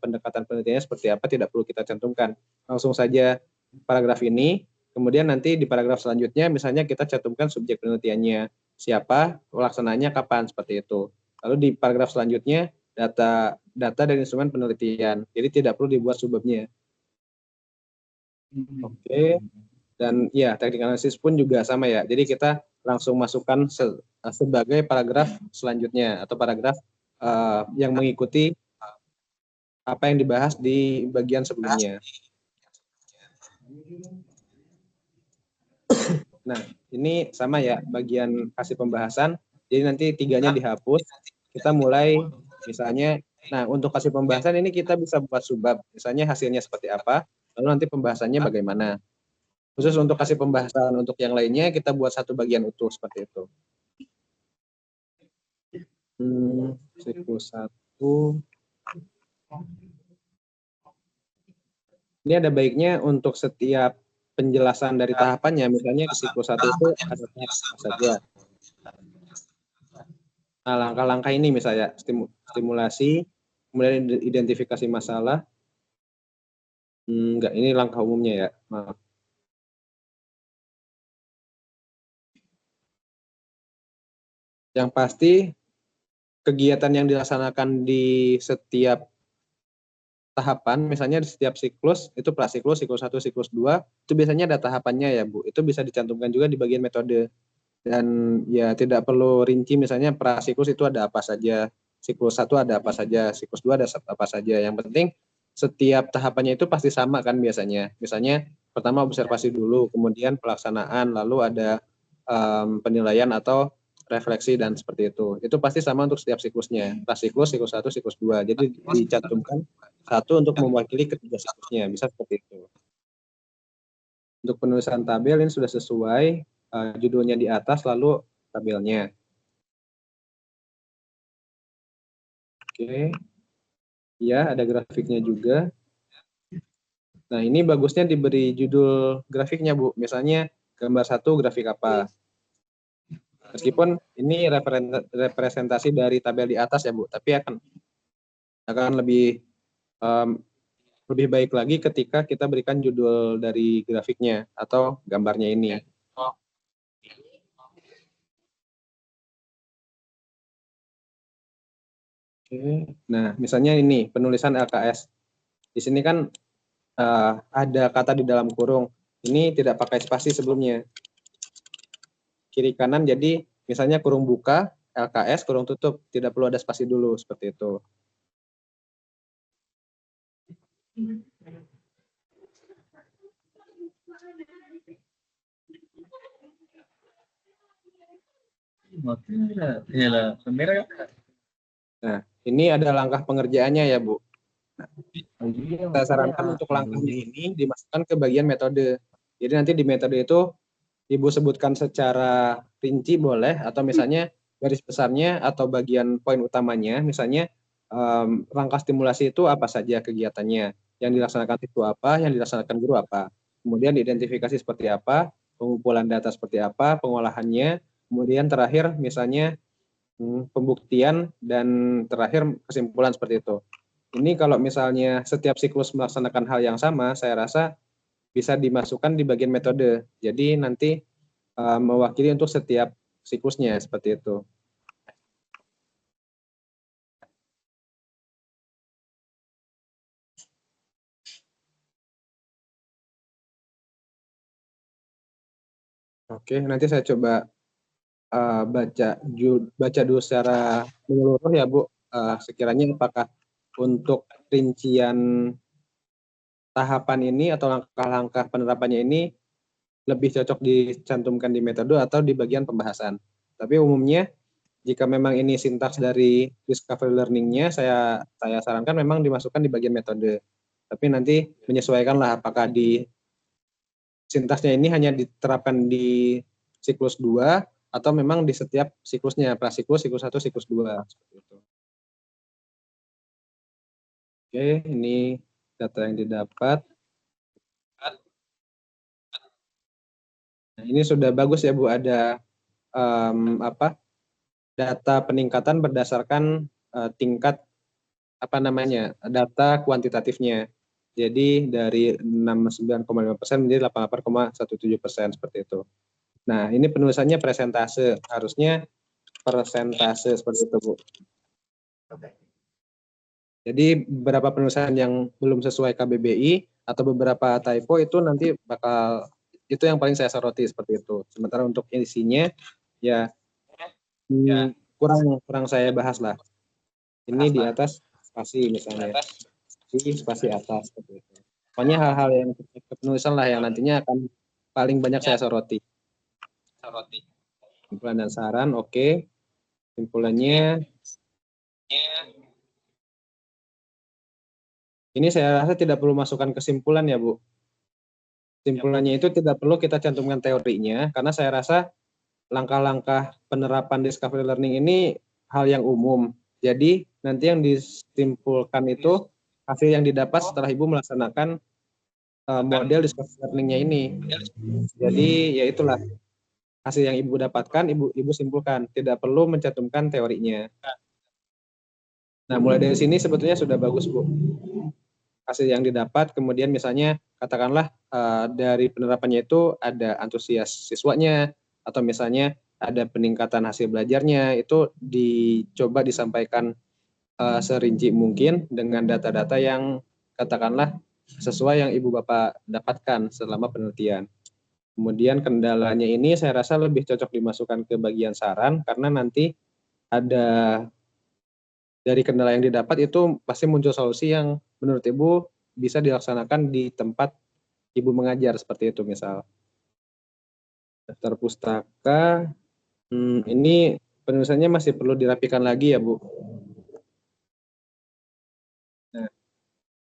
pendekatan penelitiannya seperti apa tidak perlu kita cantumkan. Langsung saja paragraf ini, kemudian nanti di paragraf selanjutnya misalnya kita cantumkan subjek penelitiannya, siapa, pelaksananya kapan, seperti itu. Lalu di paragraf selanjutnya data dan instrumen penelitian. Jadi tidak perlu dibuat subbabnya. Oke. Dan ya, teknik analisis pun juga sama ya. Jadi kita langsung masukkan sebagai paragraf selanjutnya atau paragraf yang mengikuti apa yang dibahas di bagian sebelumnya. Nah, ini sama ya, bagian kasih pembahasan. Jadi nanti 3-nya dihapus. Kita mulai misalnya, nah untuk kasih pembahasan ini kita bisa buat subbab. Misalnya hasilnya seperti apa, lalu nanti pembahasannya bagaimana. Khusus untuk kasih pembahasan untuk yang lainnya, kita buat satu bagian utuh seperti itu. Siklus 1. Ini ada baiknya untuk setiap penjelasan dari tahapannya, misalnya di siklus 1 itu ada tahap apa saja. Nah, langkah-langkah ini misalnya stimulasi, kemudian identifikasi masalah. Enggak, ini langkah umumnya ya, maaf. Yang pasti kegiatan yang dilaksanakan di setiap tahapan, misalnya di setiap siklus, itu prasiklus, siklus 1, siklus 2, itu biasanya ada tahapannya ya Bu. Itu bisa dicantumkan juga di bagian metode. Dan ya tidak perlu rinci, misalnya prasiklus itu ada apa saja, siklus 1 ada apa saja, siklus 2 ada apa saja. Yang penting setiap tahapannya itu pasti sama kan biasanya. Misalnya pertama observasi dulu, kemudian pelaksanaan, lalu ada penilaian atau refleksi dan seperti itu. Itu pasti sama untuk setiap siklusnya. Prasiklus, siklus 1, siklus 2. Jadi dicantumkan satu untuk mewakili ketiga siklusnya. Bisa seperti itu. Untuk penulisan tabel ini sudah sesuai, judulnya di atas lalu tabelnya. Oke. Ya, ada grafiknya juga. Nah, ini bagusnya diberi judul grafiknya, Bu. Misalnya gambar 1 grafik apa. Meskipun ini representasi dari tabel di atas ya Bu, tapi akan lebih baik lagi ketika kita berikan judul dari grafiknya atau gambarnya ini. Oke. Nah, misalnya ini penulisan LKS. Di sini kan ada kata di dalam kurung. Ini tidak pakai spasi sebelumnya. Kiri kanan, jadi misalnya kurung buka, LKS, kurung tutup, tidak perlu ada spasi dulu, seperti itu. Nah, ini ada langkah pengerjaannya ya, Bu. Saya sarankan untuk langkahnya ini dimasukkan ke bagian metode. Jadi nanti di metode itu Ibu sebutkan secara rinci boleh, atau misalnya garis besarnya atau bagian poin utamanya, misalnya langkah stimulasi itu apa saja kegiatannya, yang dilaksanakan itu apa, yang dilaksanakan guru apa, kemudian identifikasi seperti apa, pengumpulan data seperti apa, pengolahannya, kemudian terakhir misalnya pembuktian, dan terakhir kesimpulan seperti itu. Ini kalau misalnya setiap siklus melaksanakan hal yang sama, saya rasa bisa dimasukkan di bagian metode. Jadi nanti mewakili untuk setiap siklusnya seperti itu. Oke, nanti saya coba baca dulu secara menyeluruh ya Bu. Sekiranya apakah untuk rincian tahapan ini atau langkah-langkah penerapannya ini lebih cocok dicantumkan di metode atau di bagian pembahasan. Tapi umumnya jika memang ini sintaks dari discovery learning-nya, saya sarankan memang dimasukkan di bagian metode. Tapi nanti menyesuaikanlah apakah di sintaksnya ini hanya diterapkan di siklus 2 atau memang di setiap siklusnya, prasiklus, siklus 1, siklus 2. Seperti itu. Oke, ini data yang didapat. Nah, ini sudah bagus ya Bu, ada data peningkatan berdasarkan tingkat data kuantitatifnya. Jadi dari 69,5% menjadi 88,17% seperti itu. Nah, ini penulisannya presentase, harusnya persentase seperti itu Bu. Jadi beberapa penulisan yang belum sesuai KBBI atau beberapa typo itu nanti itu yang paling saya soroti seperti itu. Sementara untuk isinya ya kurang saya bahas lah. Ini di atas spasi misalnya, di spasi atas seperti itu. Pokoknya hal-hal yang penulisan lah yang nantinya akan paling banyak saya soroti. Kesimpulan dan saran, oke. Kesimpulannya, ini saya rasa tidak perlu masukkan kesimpulan ya, Bu. Kesimpulannya itu tidak perlu kita cantumkan teorinya, karena saya rasa langkah-langkah penerapan discovery learning ini hal yang umum. Jadi nanti yang disimpulkan itu hasil yang didapat setelah Ibu melaksanakan model discovery learning-nya ini. Jadi ya itulah hasil yang Ibu dapatkan, Ibu simpulkan. Tidak perlu mencantumkan teorinya. Nah, mulai dari sini sebetulnya sudah bagus, Bu. Hasil yang didapat, kemudian misalnya katakanlah dari penerapannya itu ada antusias siswanya, atau misalnya ada peningkatan hasil belajarnya, itu dicoba disampaikan serinci mungkin dengan data-data yang katakanlah sesuai yang Ibu Bapak dapatkan selama penelitian. Kemudian kendalanya ini saya rasa lebih cocok dimasukkan ke bagian saran, karena nanti ada dari kendala yang didapat itu pasti muncul solusi yang menurut Ibu bisa dilaksanakan di tempat Ibu mengajar, seperti itu misal. Daftar pustaka, ini penulisannya masih perlu dirapikan lagi ya, Bu. Nah,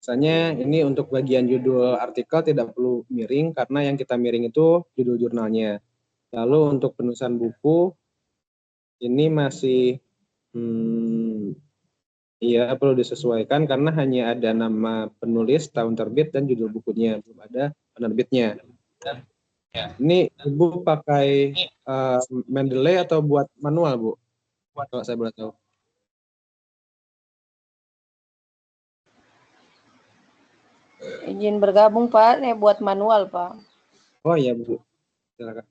misalnya ini untuk bagian judul artikel tidak perlu miring, karena yang kita miring itu judul jurnalnya. Lalu untuk penulisan buku, ini masih iya perlu disesuaikan karena hanya ada nama penulis, tahun terbit, dan judul bukunya, belum ada penerbitnya. Ini Ibu pakai Mendeley atau buat manual, Bu? Kalau saya boleh tahu. Izin bergabung Pak, saya buat manual Pak. Oh iya Bu, silakan.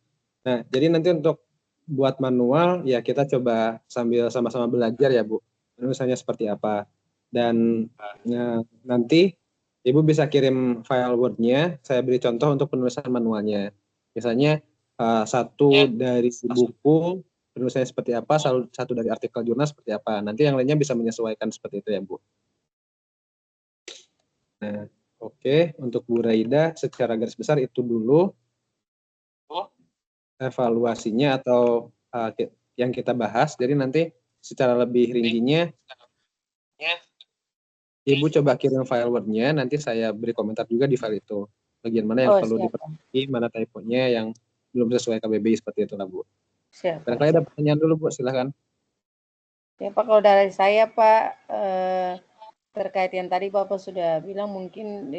Nah, jadi nanti untuk buat manual ya kita coba sambil sama-sama belajar ya Bu, misalnya seperti apa. Dan nanti Ibu bisa kirim file Word-nya, saya beri contoh untuk penulisan manualnya. Misalnya satu dari buku penulisannya seperti apa, satu dari artikel jurnal seperti apa. Nanti yang lainnya bisa menyesuaikan seperti itu ya Bu. Nah, oke, untuk Bu Raida secara garis besar itu dulu evaluasinya atau yang kita bahas. Jadi nanti secara lebih rincinya Ibu coba kirim file Word-nya, nanti saya beri komentar juga di file itu. Bagian mana yang perlu diperbaiki, mana typo-nya yang belum sesuai KBBI, seperti itu lah Bu. Siap. Barangkali ada pertanyaan dulu Bu, silakan. Ya Pak, kalau dari saya Pak, terkait yang tadi Bapak sudah bilang mungkin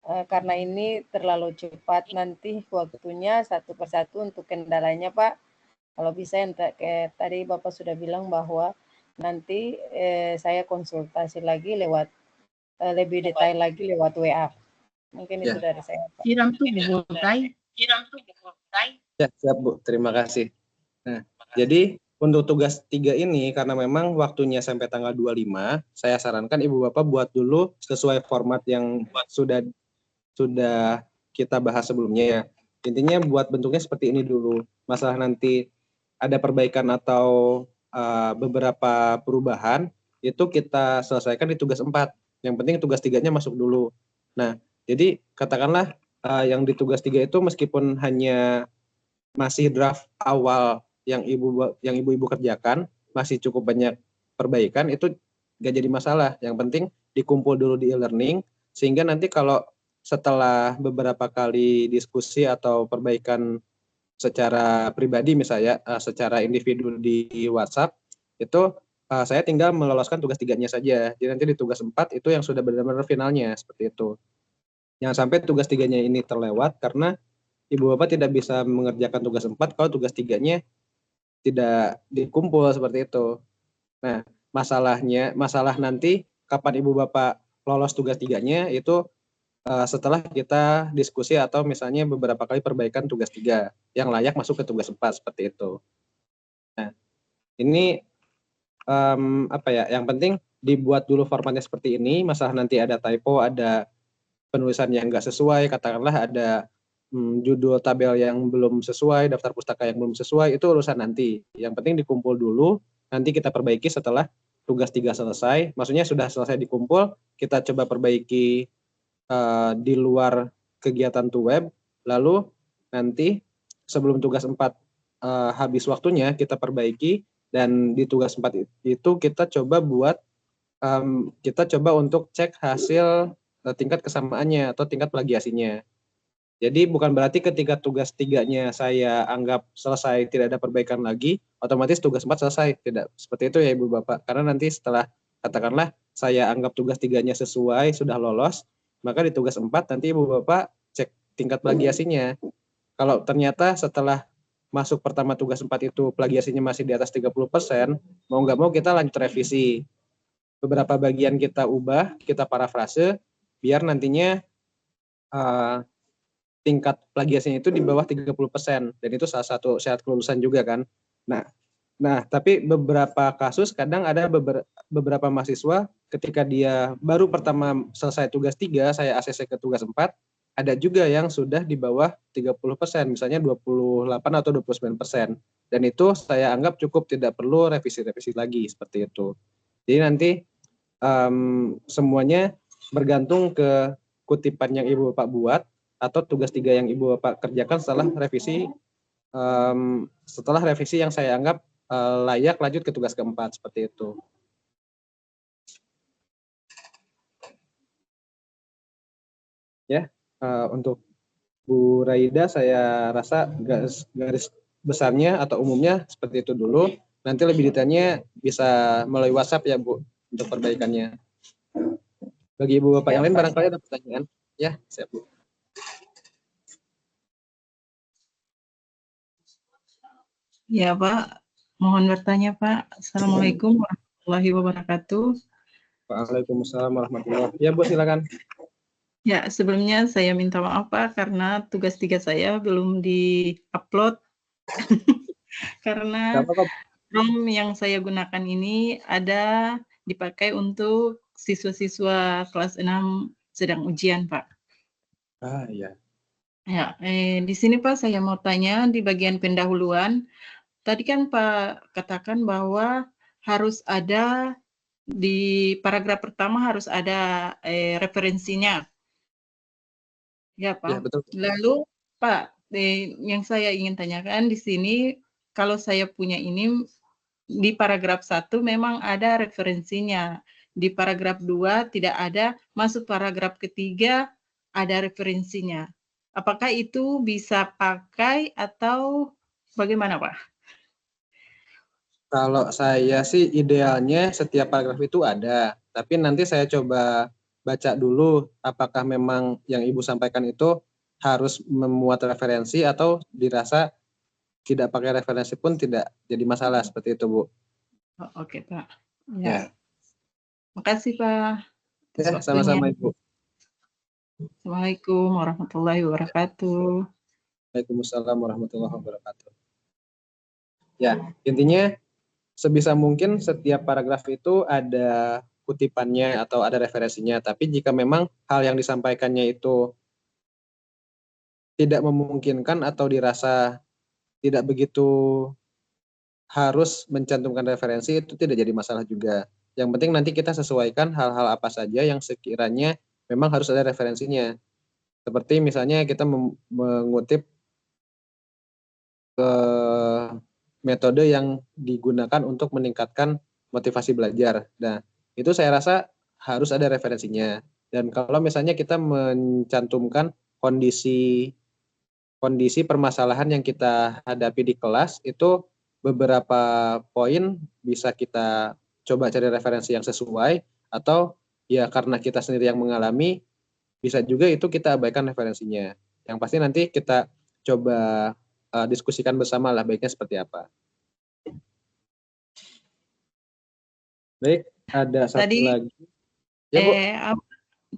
karena ini terlalu cepat nanti waktunya satu persatu untuk kendalanya Pak. Kalau bisa yang kayak tadi Bapak sudah bilang bahwa nanti saya konsultasi lagi lewat lebih detail lagi lewat WA. Mungkin itu dari saya Pak. Siram tuh Bu Tay. Ya, siap Bu, terima kasih. Nah, jadi untuk tugas 3 ini karena memang waktunya sampai tanggal 25, saya sarankan Ibu Bapak buat dulu sesuai format yang sudah kita bahas sebelumnya ya. Intinya buat bentuknya seperti ini dulu. Masalah nanti ada perbaikan atau beberapa perubahan itu kita selesaikan di tugas 4. Yang penting tugas 3-nya masuk dulu. Nah, jadi katakanlah yang di tugas 3 itu meskipun hanya masih draft awal yang ibu-ibu kerjakan, masih cukup banyak perbaikan, itu nggak jadi masalah. Yang penting dikumpul dulu di e-learning, sehingga nanti kalau setelah beberapa kali diskusi atau perbaikan secara pribadi misalnya, secara individu di WhatsApp, itu saya tinggal meloloskan tugas 3-nya saja. Jadi nanti di tugas 4 itu yang sudah benar-benar finalnya, seperti itu. Jangan sampai tugas 3-nya ini terlewat karena Ibu Bapak tidak bisa mengerjakan tugas 4 kalau tugas 3-nya tidak dikumpul seperti itu. Nah, masalah nanti kapan Ibu Bapak lolos tugas 3-nya itu setelah kita diskusi atau misalnya beberapa kali perbaikan tugas 3 yang layak masuk ke tugas 4 seperti itu. Nah, ini yang penting dibuat dulu formatnya seperti ini. Masalah nanti ada typo, ada penulisan yang nggak sesuai, katakanlah ada judul tabel yang belum sesuai, daftar pustaka yang belum sesuai, itu urusan nanti. Yang penting dikumpul dulu, nanti kita perbaiki setelah tugas 3 selesai. Maksudnya sudah selesai dikumpul, kita coba perbaiki di luar kegiatan web, lalu nanti sebelum tugas 4 habis waktunya kita perbaiki, dan di tugas 4 itu kita coba buat kita coba untuk cek hasil tingkat kesamaannya atau tingkat plagiasinya. Jadi bukan berarti ketika tugas 3-nya saya anggap selesai, tidak ada perbaikan lagi, otomatis tugas 4 selesai. Tidak seperti itu ya Ibu Bapak. Karena nanti setelah katakanlah saya anggap tugas 3-nya sesuai, sudah lolos, maka di tugas 4 nanti Ibu Bapak cek tingkat plagiasinya. Kalau ternyata setelah masuk pertama tugas 4 itu plagiasinya masih di atas 30%, mau nggak mau kita lanjut revisi. Beberapa bagian kita ubah, kita parafrase, biar nantinya tingkat plagiasinya itu di bawah 30%, dan itu salah satu syarat kelulusan juga kan. Nah, tapi beberapa kasus kadang ada beberapa mahasiswa ketika dia baru pertama selesai tugas 3, saya ACC ke tugas 4, ada juga yang sudah di bawah 30%, misalnya 28 atau 29%. Dan itu saya anggap cukup, tidak perlu revisi-revisi lagi seperti itu. Jadi nanti semuanya bergantung ke kutipan yang Ibu Bapak buat atau tugas 3 yang Ibu Bapak kerjakan setelah revisi yang saya anggap layak lanjut ke tugas keempat, seperti itu. Ya, untuk Bu Raida saya rasa garis besarnya atau umumnya seperti itu dulu. Nanti lebih detailnya bisa melalui WhatsApp ya Bu untuk perbaikannya. Bagi Ibu Bapak yang lain barangkali ada pertanyaan. Ya, siap Bu. Ya Pak, mohon bertanya Pak. Assalamualaikum warahmatullahi wabarakatuh. Waalaikumsalam warahmatullahi wabarakatuh. Ya Bu, silakan. Ya, sebelumnya saya minta maaf Pak karena tugas 3 saya belum di-upload. Karena ROM yang saya gunakan ini ada dipakai untuk siswa-siswa kelas 6 sedang ujian Pak. Iya. Ya, di sini Pak saya mau tanya di bagian pendahuluan. Tadi kan Pak katakan bahwa harus ada di paragraf pertama harus ada referensinya. Ya Pak. Ya, betul. Lalu Pak, yang saya ingin tanyakan di sini, kalau saya punya ini di paragraf 1 memang ada referensinya. Di paragraf 2 tidak ada, masuk paragraf ketiga ada referensinya. Apakah itu bisa pakai atau bagaimana Pak? Kalau saya sih idealnya setiap paragraf itu ada, tapi nanti saya coba baca dulu apakah memang yang Ibu sampaikan itu harus memuat referensi atau dirasa tidak pakai referensi pun tidak jadi masalah, seperti itu Bu. Oh, oke Pak. Ya. Makasih Pak. Ya, sama-sama Ibu. Assalamualaikum warahmatullahi wabarakatuh. Waalaikumsalam warahmatullahi wabarakatuh. Ya, intinya sebisa mungkin setiap paragraf itu ada kutipannya atau ada referensinya, tapi jika memang hal yang disampaikannya itu tidak memungkinkan atau dirasa tidak begitu harus mencantumkan referensi, itu tidak jadi masalah juga. Yang penting nanti kita sesuaikan hal-hal apa saja yang sekiranya memang harus ada referensinya. Seperti misalnya kita mengutip ke metode yang digunakan untuk meningkatkan motivasi belajar. Nah, itu saya rasa harus ada referensinya. Dan kalau misalnya kita mencantumkan kondisi permasalahan yang kita hadapi di kelas, itu beberapa poin bisa kita coba cari referensi yang sesuai, atau ya karena kita sendiri yang mengalami, bisa juga itu kita abaikan referensinya. Yang pasti nanti kita coba diskusikan bersama lah baiknya seperti apa. Baik, ada satu lagi. Ya, Bu.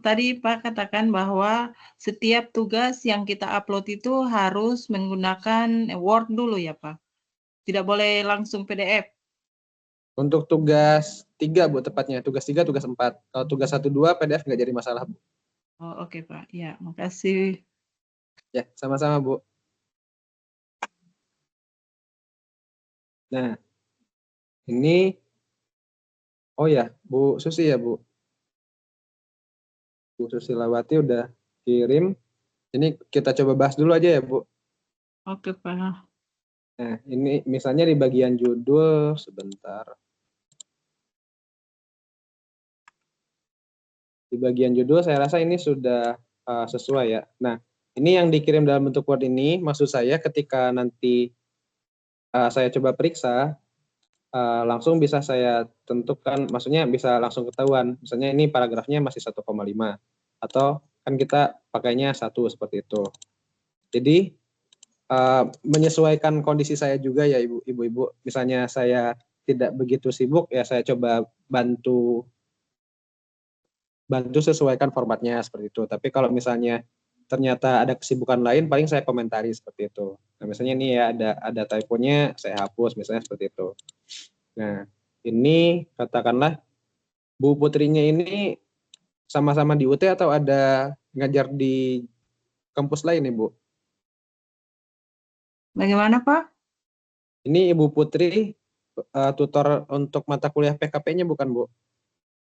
Tadi Pak katakan bahwa setiap tugas yang kita upload itu harus menggunakan Word dulu ya Pak? Tidak boleh langsung PDF? Untuk tugas 3 Bu tepatnya, tugas 3, tugas 4. Kalau tugas 1, 2 PDF nggak jadi masalah Bu. Oh, oke Pak, ya makasih. Ya, sama-sama Bu. Nah, ini, oh ya, Bu Susi ya Bu. Bu Susilawati udah kirim. Ini kita coba bahas dulu aja ya Bu. Oke, Pak. Nah, ini misalnya di bagian judul, sebentar. Di bagian judul saya rasa ini sudah sesuai ya. Nah, ini yang dikirim dalam bentuk Word ini, maksud saya ketika nanti saya coba periksa, langsung bisa saya tentukan, maksudnya bisa langsung ketahuan. Misalnya ini paragrafnya masih 1,5, atau kan kita pakainya 1 seperti itu. Jadi menyesuaikan kondisi saya juga ya ibu-ibu. Misalnya saya tidak begitu sibuk, ya saya coba bantu sesuaikan formatnya seperti itu. Tapi kalau misalnya ternyata ada kesibukan lain, paling saya komentari seperti itu. Nah, misalnya ini ya ada typo-nya, saya hapus misalnya seperti itu. Nah, ini katakanlah Bu Putrinya ini sama-sama di UT atau ada ngajar di kampus lain, Ibu? Bagaimana, Pak? Ini Ibu Putri tutor untuk mata kuliah PKP-nya bukan, Bu?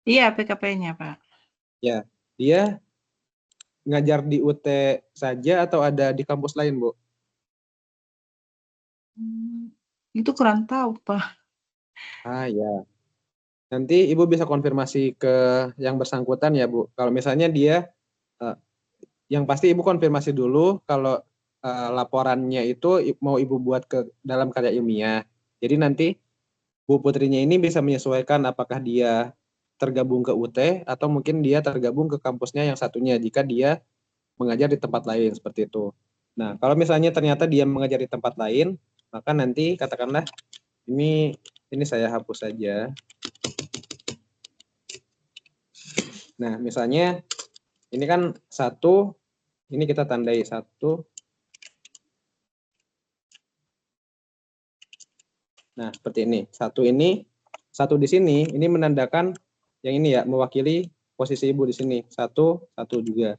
Iya, PKP-nya, Pak. Ya, dia ngajar di UT saja atau ada di kampus lain, Bu? Itu kurang tahu, Pak. Ya. Nanti Ibu bisa konfirmasi ke yang bersangkutan ya, Bu. Kalau misalnya dia, yang pasti Ibu konfirmasi dulu kalau laporannya itu mau Ibu buat ke dalam karya ilmiah. Jadi nanti Bu Putrinya ini bisa menyesuaikan apakah dia tergabung ke UT atau mungkin dia tergabung ke kampusnya yang satunya jika dia mengajar di tempat lain seperti itu. Nah, kalau misalnya ternyata dia mengajar di tempat lain, maka nanti katakanlah ini saya hapus saja. Nah, misalnya ini kan 1, ini kita tandai 1. Nah, seperti ini. 1 di sini, ini menandakan yang ini ya, mewakili posisi Ibu di sini. 1 juga.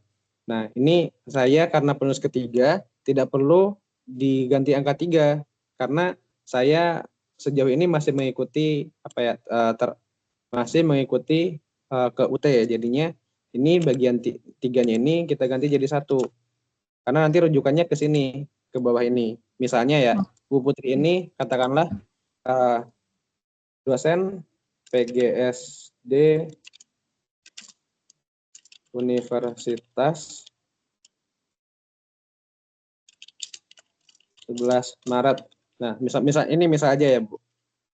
Nah, ini saya karena penulis ketiga, tidak perlu diganti angka 3, karena saya sejauh ini masih mengikuti masih mengikuti ke UT ya. Jadinya ini bagian 3-nya ini kita ganti jadi 1. Karena nanti rujukannya ke sini, ke bawah ini. Misalnya ya, Bu Putri ini katakanlah dosen PGSD Universitas 11 Maret. Nah, misal aja ya, Bu.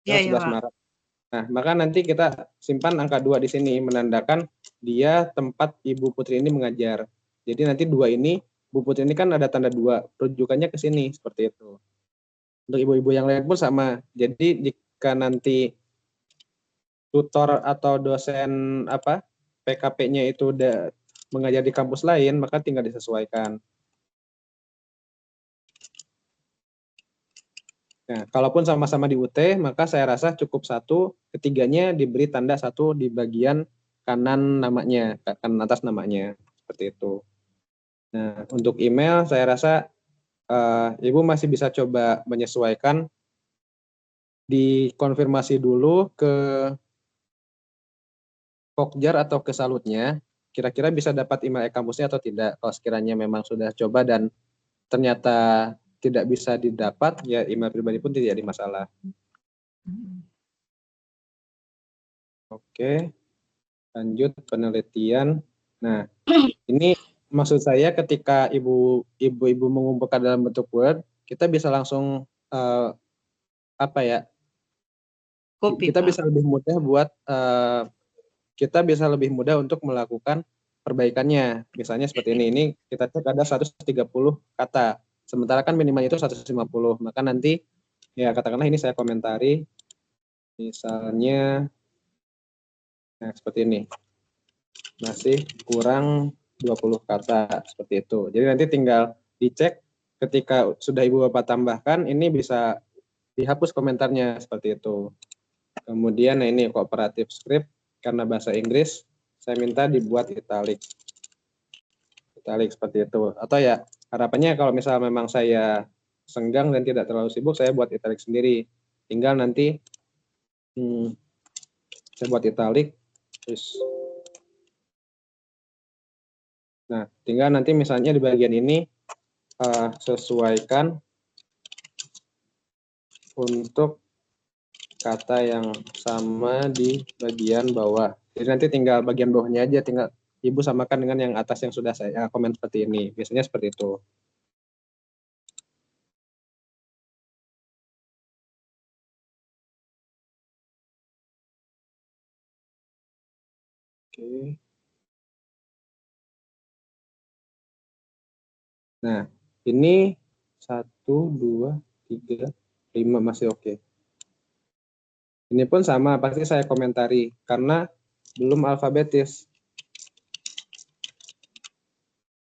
Iya, 11 Pak. Maret. Nah, maka nanti kita simpan angka 2 di sini menandakan dia tempat Ibu Putri ini mengajar. Jadi nanti 2 ini, Bu Putri ini kan ada tanda 2, rujukannya ke sini seperti itu. Untuk ibu-ibu yang lain pun sama. Jadi jika nanti tutor atau dosen PKP-nya itu udah mengajar di kampus lain, maka tinggal disesuaikan. Nah, kalaupun sama-sama di UT, maka saya rasa cukup 1, ketiganya diberi tanda 1 di bagian kanan namanya, kanan atas namanya, seperti itu. Nah, untuk email saya rasa Ibu masih bisa coba menyesuaikan, dikonfirmasi dulu ke Pokjar atau ke Salutnya, kira-kira bisa dapat email e-kampusnya atau tidak. Kalau sekiranya memang sudah coba dan ternyata tidak bisa didapat, ya email pribadi pun tidak ada masalah. Oke, lanjut penelitian. Nah, ini maksud saya ketika ibu-ibu mengumpulkan dalam bentuk Word, kita bisa langsung Kopi, kita Pak. bisa lebih mudah kita bisa lebih mudah untuk melakukan perbaikannya. Misalnya seperti ini. Ini kita cek ada 130 kata. Sementara kan minimal itu 150. Maka nanti ya katakanlah ini saya komentari. Misalnya nah seperti ini. Masih kurang 20 kata seperti itu. Jadi nanti tinggal dicek ketika sudah Ibu Bapak tambahkan, ini bisa dihapus komentarnya seperti itu. Kemudian nah ini kooperatif script karena bahasa Inggris, saya minta dibuat italic seperti itu. Atau ya harapannya kalau misal memang saya senggang dan tidak terlalu sibuk, saya buat italic sendiri. Tinggal nanti saya buat italic, terus nah tinggal nanti misalnya di bagian ini sesuaikan untuk kata yang sama di bagian bawah. Jadi nanti tinggal bagian bawahnya aja, tinggal Ibu samakan dengan yang atas yang sudah saya komen seperti ini. Biasanya seperti itu. Oke. Nah, ini 1, 2, 3, 5 masih oke. Ini pun sama, pasti saya komentari karena belum alfabetis.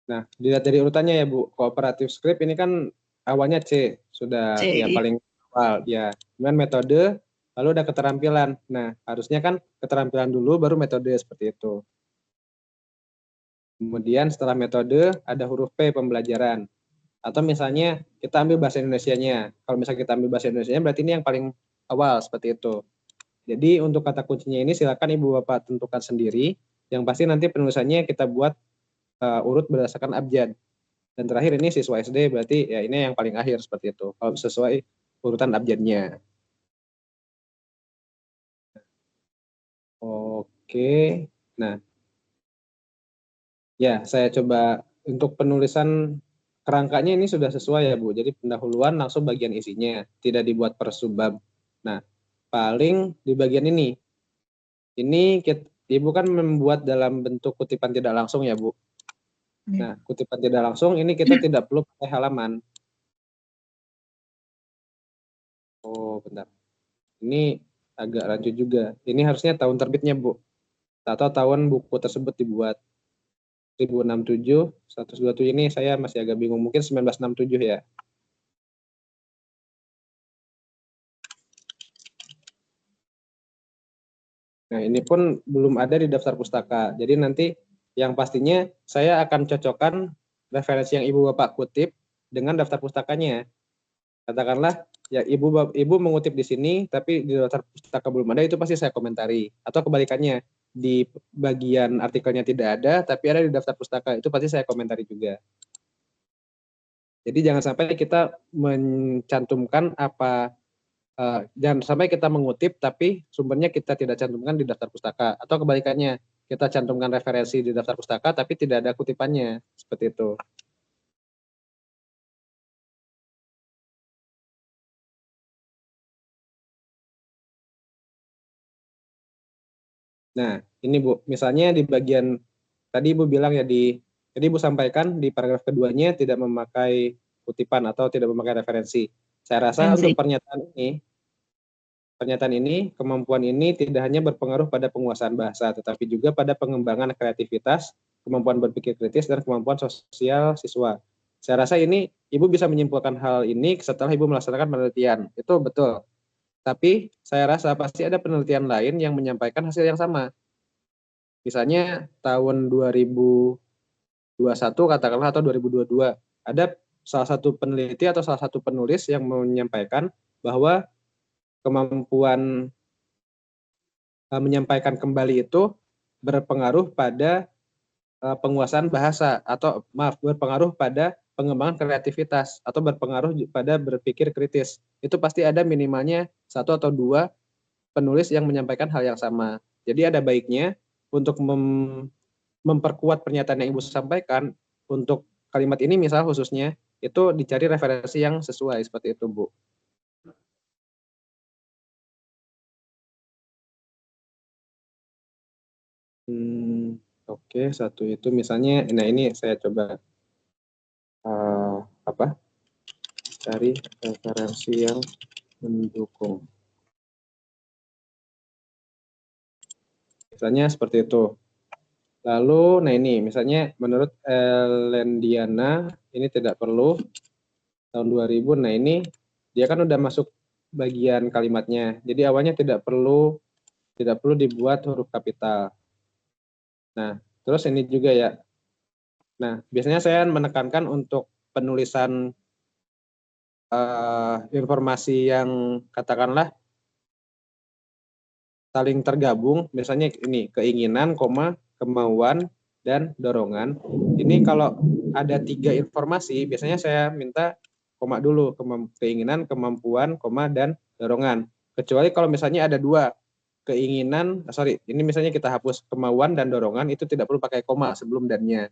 Nah, dilihat dari urutannya ya Bu, kooperatif script ini kan awalnya C, sudah C, ya paling awal ya. Kemudian metode, lalu ada keterampilan. Nah, harusnya kan keterampilan dulu baru metode seperti itu. Kemudian setelah metode ada huruf P, pembelajaran. Atau misalnya kita ambil bahasa Indonesianya. Kalau misalnya kita ambil bahasa Indonesianya berarti ini yang paling awal seperti itu. Jadi untuk kata kuncinya ini silakan Ibu Bapak tentukan sendiri. Yang pasti nanti penulisannya kita buat urut berdasarkan abjad. Dan terakhir ini siswa SD berarti ya ini yang paling akhir seperti itu. Kalau sesuai urutan abjadnya. Oke. Nah. Ya, saya coba untuk penulisan kerangkanya ini sudah sesuai ya Bu. Jadi pendahuluan langsung bagian isinya, tidak dibuat per subbab. Nah, paling di bagian ini. Ini Ibu kan membuat dalam bentuk kutipan tidak langsung ya Bu. Nah, kutipan tidak langsung ini kita tidak perlu pakai halaman. Oh, bentar. Ini agak rancu juga. Ini harusnya tahun terbitnya Bu. Atau tahun buku tersebut dibuat. 1067, 127 ini saya masih agak bingung. Mungkin 1967 ya. Nah, ini pun belum ada di daftar pustaka. Jadi nanti yang pastinya saya akan cocokkan referensi yang Ibu Bapak kutip dengan daftar pustakanya. Katakanlah ya Ibu mengutip di sini tapi di daftar pustaka belum ada, itu pasti saya komentari. Atau kebalikannya, di bagian artikelnya tidak ada tapi ada di daftar pustaka, itu pasti saya komentari juga. Jadi jangan sampai kita mencantumkan jangan sampai kita mengutip tapi sumbernya kita tidak cantumkan di daftar pustaka, atau kebalikannya kita cantumkan referensi di daftar pustaka tapi tidak ada kutipannya, seperti itu. Nah, ini Bu, misalnya di bagian tadi Ibu bilang ya jadi Ibu sampaikan di paragraf keduanya tidak memakai kutipan atau tidak memakai referensi. Saya rasa untuk pernyataan ini, kemampuan ini tidak hanya berpengaruh pada penguasaan bahasa, tetapi juga pada pengembangan kreativitas, kemampuan berpikir kritis, dan kemampuan sosial siswa. Saya rasa ini Ibu bisa menyimpulkan hal ini setelah Ibu melaksanakan penelitian. Itu betul. Tapi saya rasa pasti ada penelitian lain yang menyampaikan hasil yang sama. Misalnya tahun 2021 katakanlah atau 2022, ada salah satu peneliti atau salah satu penulis yang menyampaikan bahwa kemampuan menyampaikan kembali itu berpengaruh pada penguasaan bahasa, atau berpengaruh pada pengembangan kreativitas, atau berpengaruh pada berpikir kritis. Itu pasti ada minimalnya 1 atau 2 penulis yang menyampaikan hal yang sama. Jadi ada baiknya untuk memperkuat pernyataan yang Ibu sampaikan, untuk kalimat ini misal khususnya, itu dicari referensi yang sesuai, seperti itu Bu. Oke, satu itu misalnya, nah ini saya coba cari referensi yang mendukung. Misalnya seperti itu. Lalu, nah ini misalnya menurut Elendiana ini tidak perlu tahun 2000. Nah ini dia kan udah masuk bagian kalimatnya. Jadi awalnya tidak perlu dibuat huruf kapital. Nah, terus ini juga ya. Nah, biasanya saya menekankan untuk penulisan informasi yang katakanlah saling tergabung, misalnya ini keinginan, kemauan, dan dorongan. Ini kalau ada 3 informasi, biasanya saya minta koma dulu, keinginan, kemampuan, koma, dan dorongan. Kecuali kalau misalnya ada dua, keinginan, ini misalnya kita hapus kemauan dan dorongan, itu tidak perlu pakai koma sebelum dannya.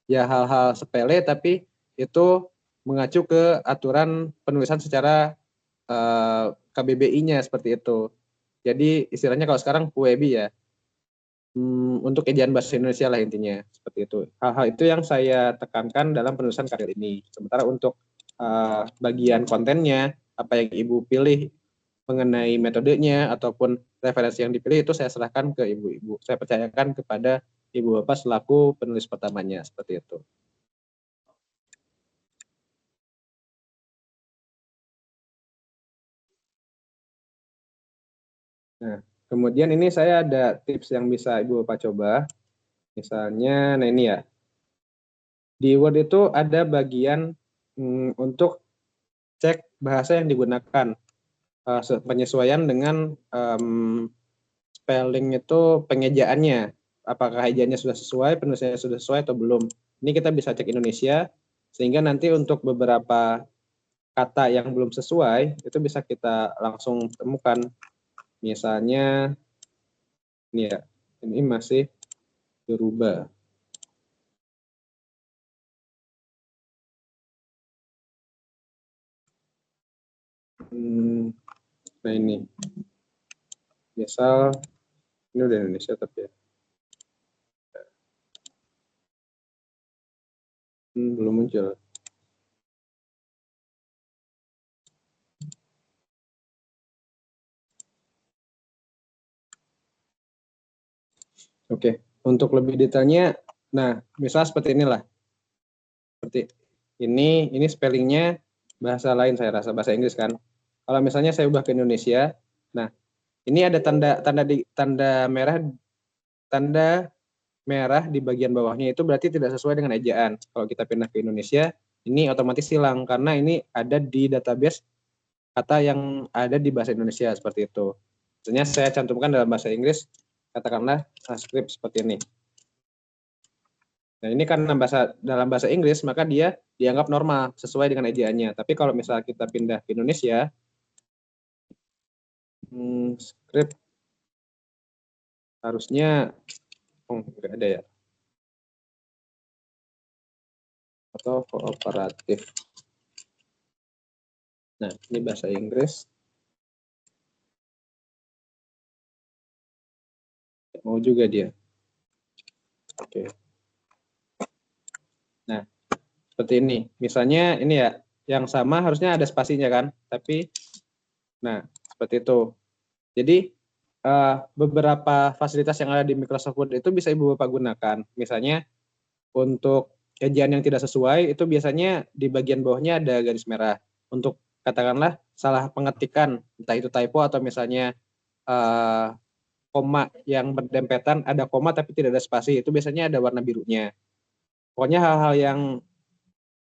Ya hal-hal sepele, tapi itu mengacu ke aturan penulisan secara KBBI-nya seperti itu. Jadi istilahnya kalau sekarang QEBI ya, untuk ejaan bahasa Indonesia lah intinya, seperti itu. Hal-hal itu yang saya tekankan dalam penulisan karya ini. Sementara untuk bagian kontennya, apa yang Ibu pilih mengenai metodenya ataupun referensi yang dipilih itu saya serahkan ke ibu-ibu. Saya percayakan kepada ibu bapak selaku penulis pertamanya, seperti itu. Nah, kemudian ini saya ada tips yang bisa ibu bapak coba. Misalnya, nah ini ya, di Word itu ada bagian untuk cek bahasa yang digunakan, penyesuaian dengan spelling itu pengejaannya, apakah ejaannya sudah sesuai, penulisannya sudah sesuai atau belum. Ini kita bisa cek Indonesia, sehingga nanti untuk beberapa kata yang belum sesuai, itu bisa kita langsung temukan. Misalnya, ini ya, ini masih Yoruba. Nah ini, misal ini udah Indonesia tapi ya, belum muncul. Oke, untuk lebih detailnya, nah misal seperti inilah, seperti ini spellingnya bahasa lain saya rasa, bahasa Inggris kan. Kalau misalnya saya ubah ke Indonesia, nah ini ada tanda merah di bagian bawahnya, itu berarti tidak sesuai dengan ejaan. Kalau kita pindah ke Indonesia, ini otomatis hilang karena ini ada di database kata yang ada di bahasa Indonesia, seperti itu. Misalnya saya cantumkan dalam bahasa Inggris, katakanlah transkrip seperti ini. Nah ini karena dalam bahasa Inggris, maka dia dianggap normal sesuai dengan ejaannya. Tapi kalau misalnya kita pindah ke Indonesia, script harusnya nggak ada ya, atau kooperatif. Nah ini bahasa Inggris, mau juga dia. Oke. Nah seperti ini, misalnya ini ya, yang sama harusnya ada spasinya kan, tapi nah seperti itu. Jadi beberapa fasilitas yang ada di Microsoft Word itu bisa Ibu Bapak gunakan. Misalnya untuk ejaan yang tidak sesuai itu biasanya di bagian bawahnya ada garis merah. Untuk katakanlah salah pengetikan, entah itu typo atau misalnya koma yang berdempetan, ada koma tapi tidak ada spasi, itu biasanya ada warna birunya. Pokoknya hal-hal yang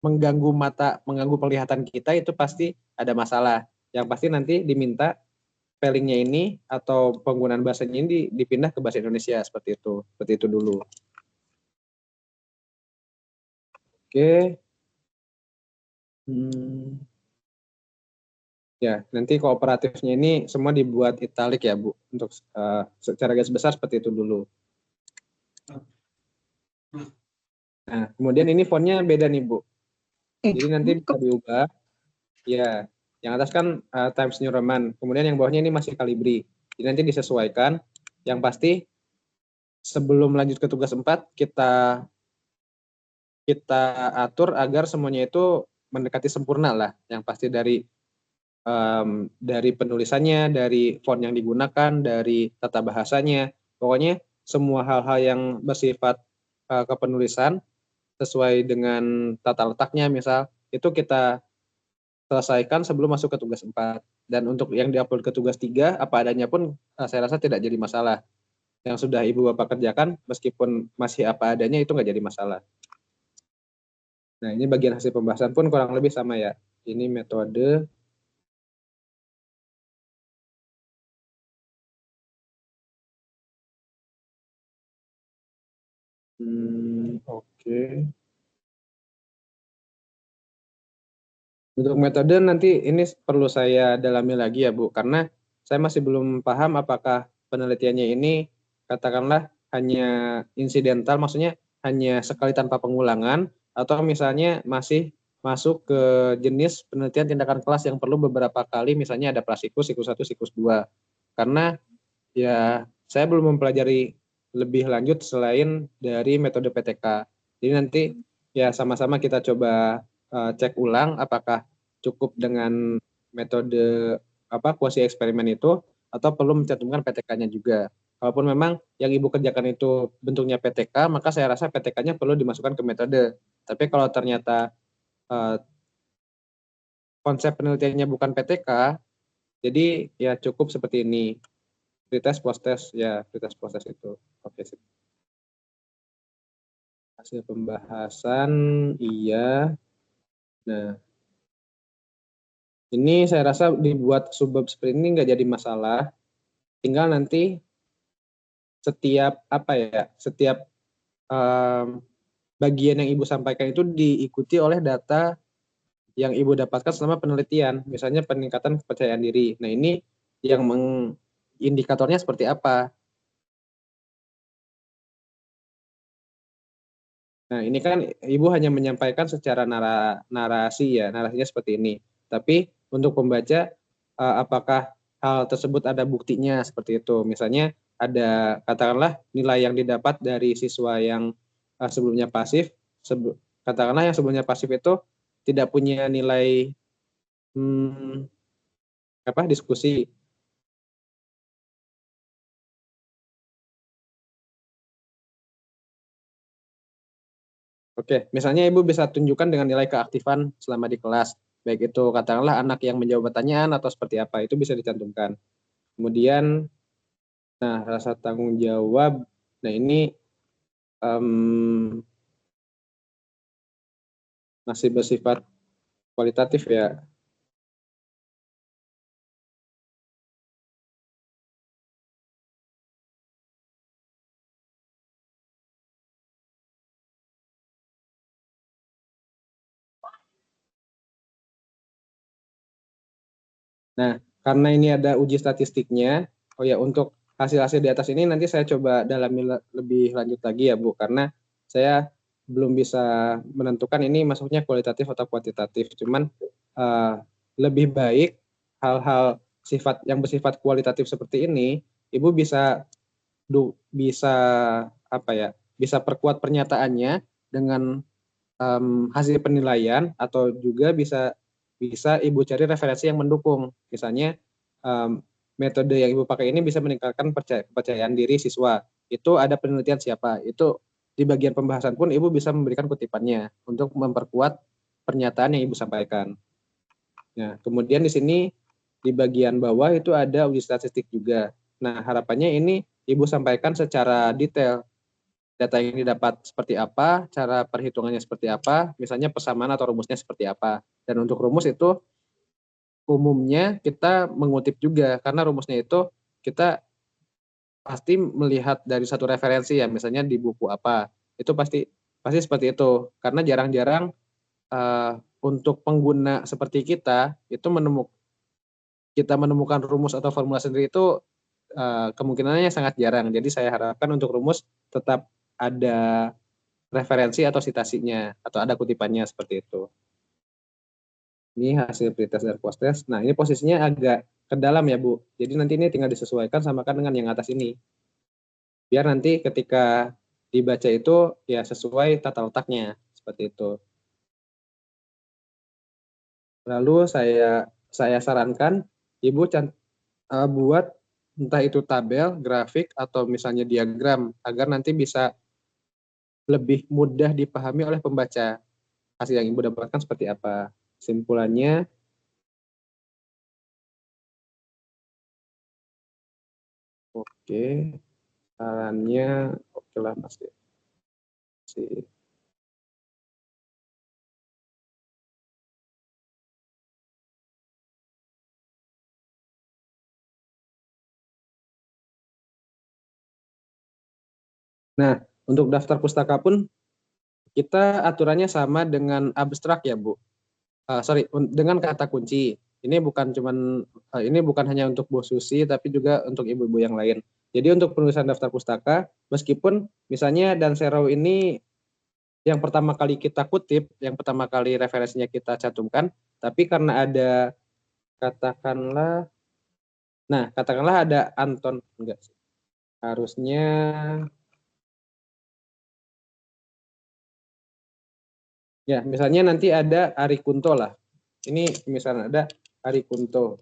mengganggu mata, mengganggu penglihatan kita itu pasti ada masalah. Yang pasti nanti diminta spellingnya ini atau penggunaan bahasanya ini dipindah ke bahasa Indonesia, seperti itu dulu. Oke. Ya, nanti kooperatifnya ini semua dibuat italik ya, Bu. Untuk secara garis besar seperti itu dulu. Nah, kemudian ini fontnya beda nih, Bu. Jadi nanti bisa diubah. Ya, yang atas kan Times New Roman. Kemudian yang bawahnya ini masih Calibri. Jadi nanti disesuaikan. Yang pasti sebelum lanjut ke tugas 4, kita atur agar semuanya itu mendekati sempurna lah. Yang pasti dari penulisannya, dari font yang digunakan, dari tata bahasanya. Pokoknya semua hal-hal yang bersifat kepenulisan sesuai dengan tata letaknya misal, itu kita selesaikan sebelum masuk ke tugas 4. Dan untuk yang diupload ke tugas 3, apa adanya pun saya rasa tidak jadi masalah. Yang sudah Ibu Bapak kerjakan, meskipun masih apa adanya, itu nggak jadi masalah. Nah, ini bagian hasil pembahasan pun kurang lebih sama ya. Ini metode. Oke. Untuk metode nanti ini perlu saya dalami lagi ya Bu, karena saya masih belum paham apakah penelitiannya ini katakanlah hanya insidental, maksudnya hanya sekali tanpa pengulangan, atau misalnya masih masuk ke jenis penelitian tindakan kelas yang perlu beberapa kali, misalnya ada prasikus, sikus 1, sikus 2. Karena ya saya belum mempelajari lebih lanjut selain dari metode PTK. Jadi nanti ya sama-sama kita coba cek ulang apakah cukup dengan metode kuasi eksperimen itu atau perlu mencantumkan PTK-nya juga. Kalaupun memang yang Ibu kerjakan itu bentuknya PTK, maka saya rasa PTK-nya perlu dimasukkan ke metode. Tapi kalau ternyata konsep penelitiannya bukan PTK, jadi ya cukup seperti ini. Pretest, post-test, ya pretest, post-test itu. Oke, sip. Hasil pembahasan, iya. Nah, ini saya rasa dibuat subbab seperti ini nggak jadi masalah. Tinggal nanti setiap bagian yang Ibu sampaikan itu diikuti oleh data yang Ibu dapatkan selama penelitian, misalnya peningkatan kepercayaan diri. Nah, ini yang indikatornya seperti apa? Nah, ini kan Ibu hanya menyampaikan secara narasi ya, narasinya seperti ini. Tapi untuk pembaca, apakah hal tersebut ada buktinya seperti itu? Misalnya ada katakanlah nilai yang didapat dari siswa yang sebelumnya pasif, katakanlah yang sebelumnya pasif itu tidak punya nilai diskusi. Oke, misalnya Ibu bisa tunjukkan dengan nilai keaktifan selama di kelas, baik itu katakanlah anak yang menjawab pertanyaan atau seperti apa, itu bisa dicantumkan. Kemudian, nah rasa tanggung jawab, nah ini masih bersifat kualitatif ya. Nah, karena ini ada uji statistiknya, oh ya untuk hasil-hasil di atas ini nanti saya coba dalami lebih lanjut lagi ya Bu, karena saya belum bisa menentukan ini masuknya kualitatif atau kuantitatif. Cuman lebih baik hal-hal yang bersifat kualitatif seperti ini, Ibu bisa bisa perkuat pernyataannya dengan hasil penilaian, atau juga bisa Ibu cari referensi yang mendukung. Misalnya metode yang Ibu pakai ini bisa meningkatkan kepercayaan diri siswa. Itu ada penelitian siapa? Itu di bagian pembahasan pun Ibu bisa memberikan kutipannya untuk memperkuat pernyataan yang Ibu sampaikan. Nah, kemudian di sini di bagian bawah itu ada uji statistik juga. Nah, harapannya ini Ibu sampaikan secara detail. Data yang didapat seperti apa, cara perhitungannya seperti apa, misalnya persamaan atau rumusnya seperti apa. Dan untuk rumus itu umumnya kita mengutip juga, karena rumusnya itu kita pasti melihat dari satu referensi ya, misalnya di buku apa. Itu pasti seperti itu. Karena jarang-jarang untuk pengguna seperti kita itu menemukan rumus atau formula sendiri itu kemungkinannya sangat jarang. Jadi saya harapkan untuk rumus tetap ada referensi atau citasinya, atau ada kutipannya seperti itu. Ini hasil pretest dan post-test. Nah, ini posisinya agak ke dalam ya, Bu. Jadi nanti ini tinggal disesuaikan samakan dengan yang atas ini. Biar nanti ketika dibaca itu ya sesuai tata letaknya, seperti itu. Lalu saya sarankan Ibu buat entah itu tabel, grafik, atau misalnya diagram, agar nanti bisa lebih mudah dipahami oleh pembaca. Hasil yang Ibu dapatkan seperti apa. Simpulannya, oke, sarannya oke lah Mas. Nah, untuk daftar pustaka pun kita aturannya sama dengan abstrak ya Bu. dengan kata kunci. Ini bukan hanya untuk Bu Susi, tapi juga untuk ibu-ibu yang lain. Jadi untuk penulisan daftar pustaka, meskipun misalnya Dan Serau ini yang pertama kali kita kutip, yang pertama kali referensinya kita cantumkan, tapi karena ada katakanlah ada Anton, enggak sih, harusnya ya misalnya nanti ada Ari Kunto lah. Ini misalnya ada Ari Kunto.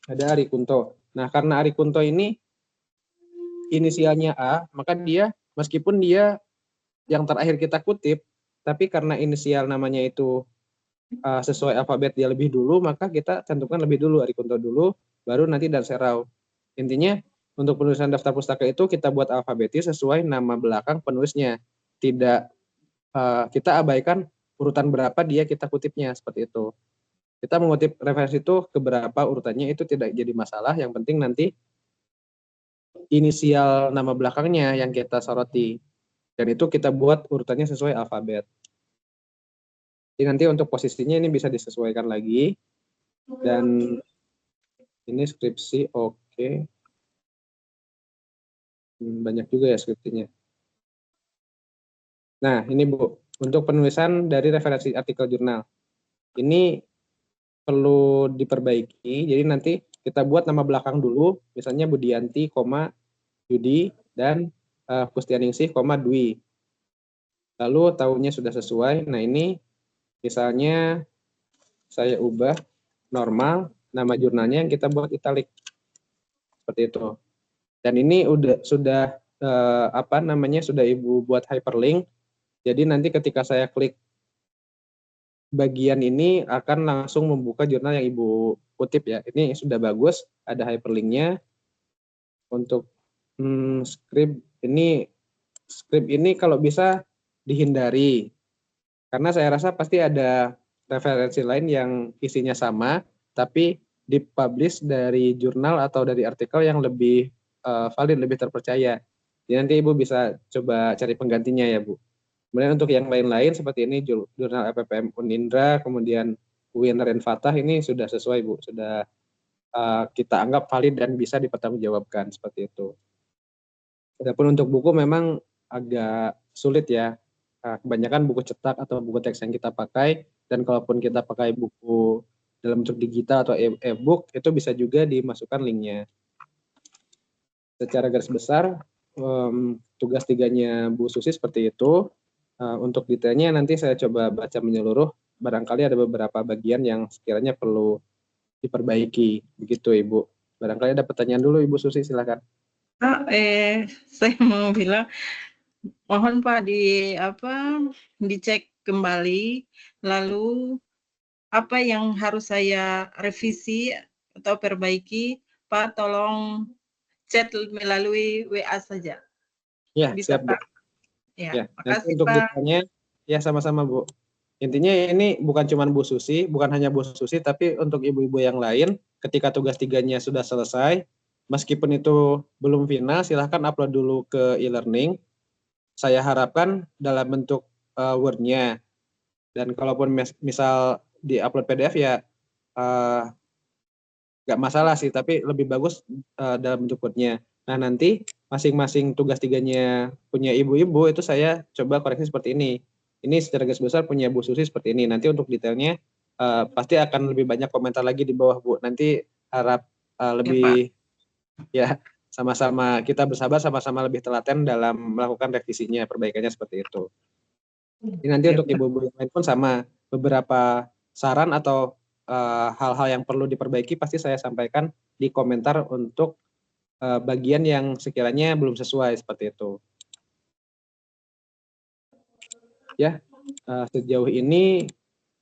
Ada Ari Kunto. Nah, karena Ari Kunto ini inisialnya A, maka dia meskipun dia yang terakhir kita kutip, tapi karena inisial namanya itu sesuai alfabet dia lebih dulu, maka kita cantumkan lebih dulu Ari Kunto dulu, baru nanti Dan Serau. Intinya untuk penulisan daftar pustaka itu kita buat alfabetis sesuai nama belakang penulisnya. Tidak kita abaikan urutan berapa dia kita kutipnya, seperti itu. Kita mengutip referensi itu keberapa urutannya itu tidak jadi masalah, yang penting nanti inisial nama belakangnya yang kita soroti, dan itu kita buat urutannya sesuai alfabet. Jadi nanti untuk posisinya ini bisa disesuaikan lagi, dan ini skripsi oke. Banyak juga ya skripsinya. Nah ini Bu, untuk penulisan dari referensi artikel jurnal ini perlu diperbaiki. Jadi nanti kita buat nama belakang dulu, misalnya Budianti, Yudi, dan Pustianingsih, Dwi. Lalu tahunnya sudah sesuai. Nah ini misalnya saya ubah normal, nama jurnalnya yang kita buat italik. Seperti itu. Dan ini sudah sudah Ibu buat hyperlink. Jadi nanti ketika saya klik bagian ini akan langsung membuka jurnal yang Ibu kutip ya. Ini sudah bagus, ada hyperlinknya. Untuk skrip ini kalau bisa dihindari, karena saya rasa pasti ada referensi lain yang isinya sama, tapi dipublish dari jurnal atau dari artikel yang lebih valid, lebih terpercaya. Jadi nanti Ibu bisa coba cari penggantinya ya Bu. Kemudian untuk yang lain-lain seperti ini jurnal FPPM Unindra, kemudian UIN Renfatah, ini sudah sesuai Bu, sudah kita anggap valid dan bisa dipertanggungjawabkan seperti itu. Adapun untuk buku memang agak sulit ya, kebanyakan buku cetak atau buku teks yang kita pakai, dan kalaupun kita pakai buku dalam bentuk digital atau e-book, itu bisa juga dimasukkan linknya. Secara garis besar, tugas 3-nya Bu Susi seperti itu. Untuk detailnya nanti saya coba baca menyeluruh, barangkali ada beberapa bagian yang sekiranya perlu diperbaiki. Begitu Ibu. Barangkali ada pertanyaan dulu Ibu Susi, silakan. Saya mau bilang, mohon Pak dicek kembali, lalu apa yang harus saya revisi atau perbaiki, Pak tolong chat melalui WA saja. Ya, bisa siap Bu. Pak. Ya, makasih untuk ditanya, ya sama-sama Bu. Intinya ini bukan cuma Bu Susi, bukan hanya Bu Susi, tapi untuk ibu-ibu yang lain, ketika tugas 3-nya sudah selesai, meskipun itu belum final, silahkan upload dulu ke e-learning. Saya harapkan dalam bentuk Word-nya. Dan kalaupun misal di-upload PDF ya nggak masalah sih, tapi lebih bagus dalam bentuk Word-nya. Nah nanti masing-masing tugas 3-nya punya ibu-ibu itu saya coba koreksi seperti ini. Ini secara garis besar punya Bu Susi seperti ini. Nanti untuk detailnya pasti akan lebih banyak komentar lagi di bawah Bu. Nanti harap lebih ya sama-sama kita bersabar, sama-sama lebih telaten dalam melakukan revisinya, perbaikannya seperti itu. Jadi nanti untuk ibu-ibu yang lain pun sama, beberapa saran atau hal-hal yang perlu diperbaiki pasti saya sampaikan di komentar untuk bagian yang sekiranya belum sesuai seperti itu. Ya, sejauh ini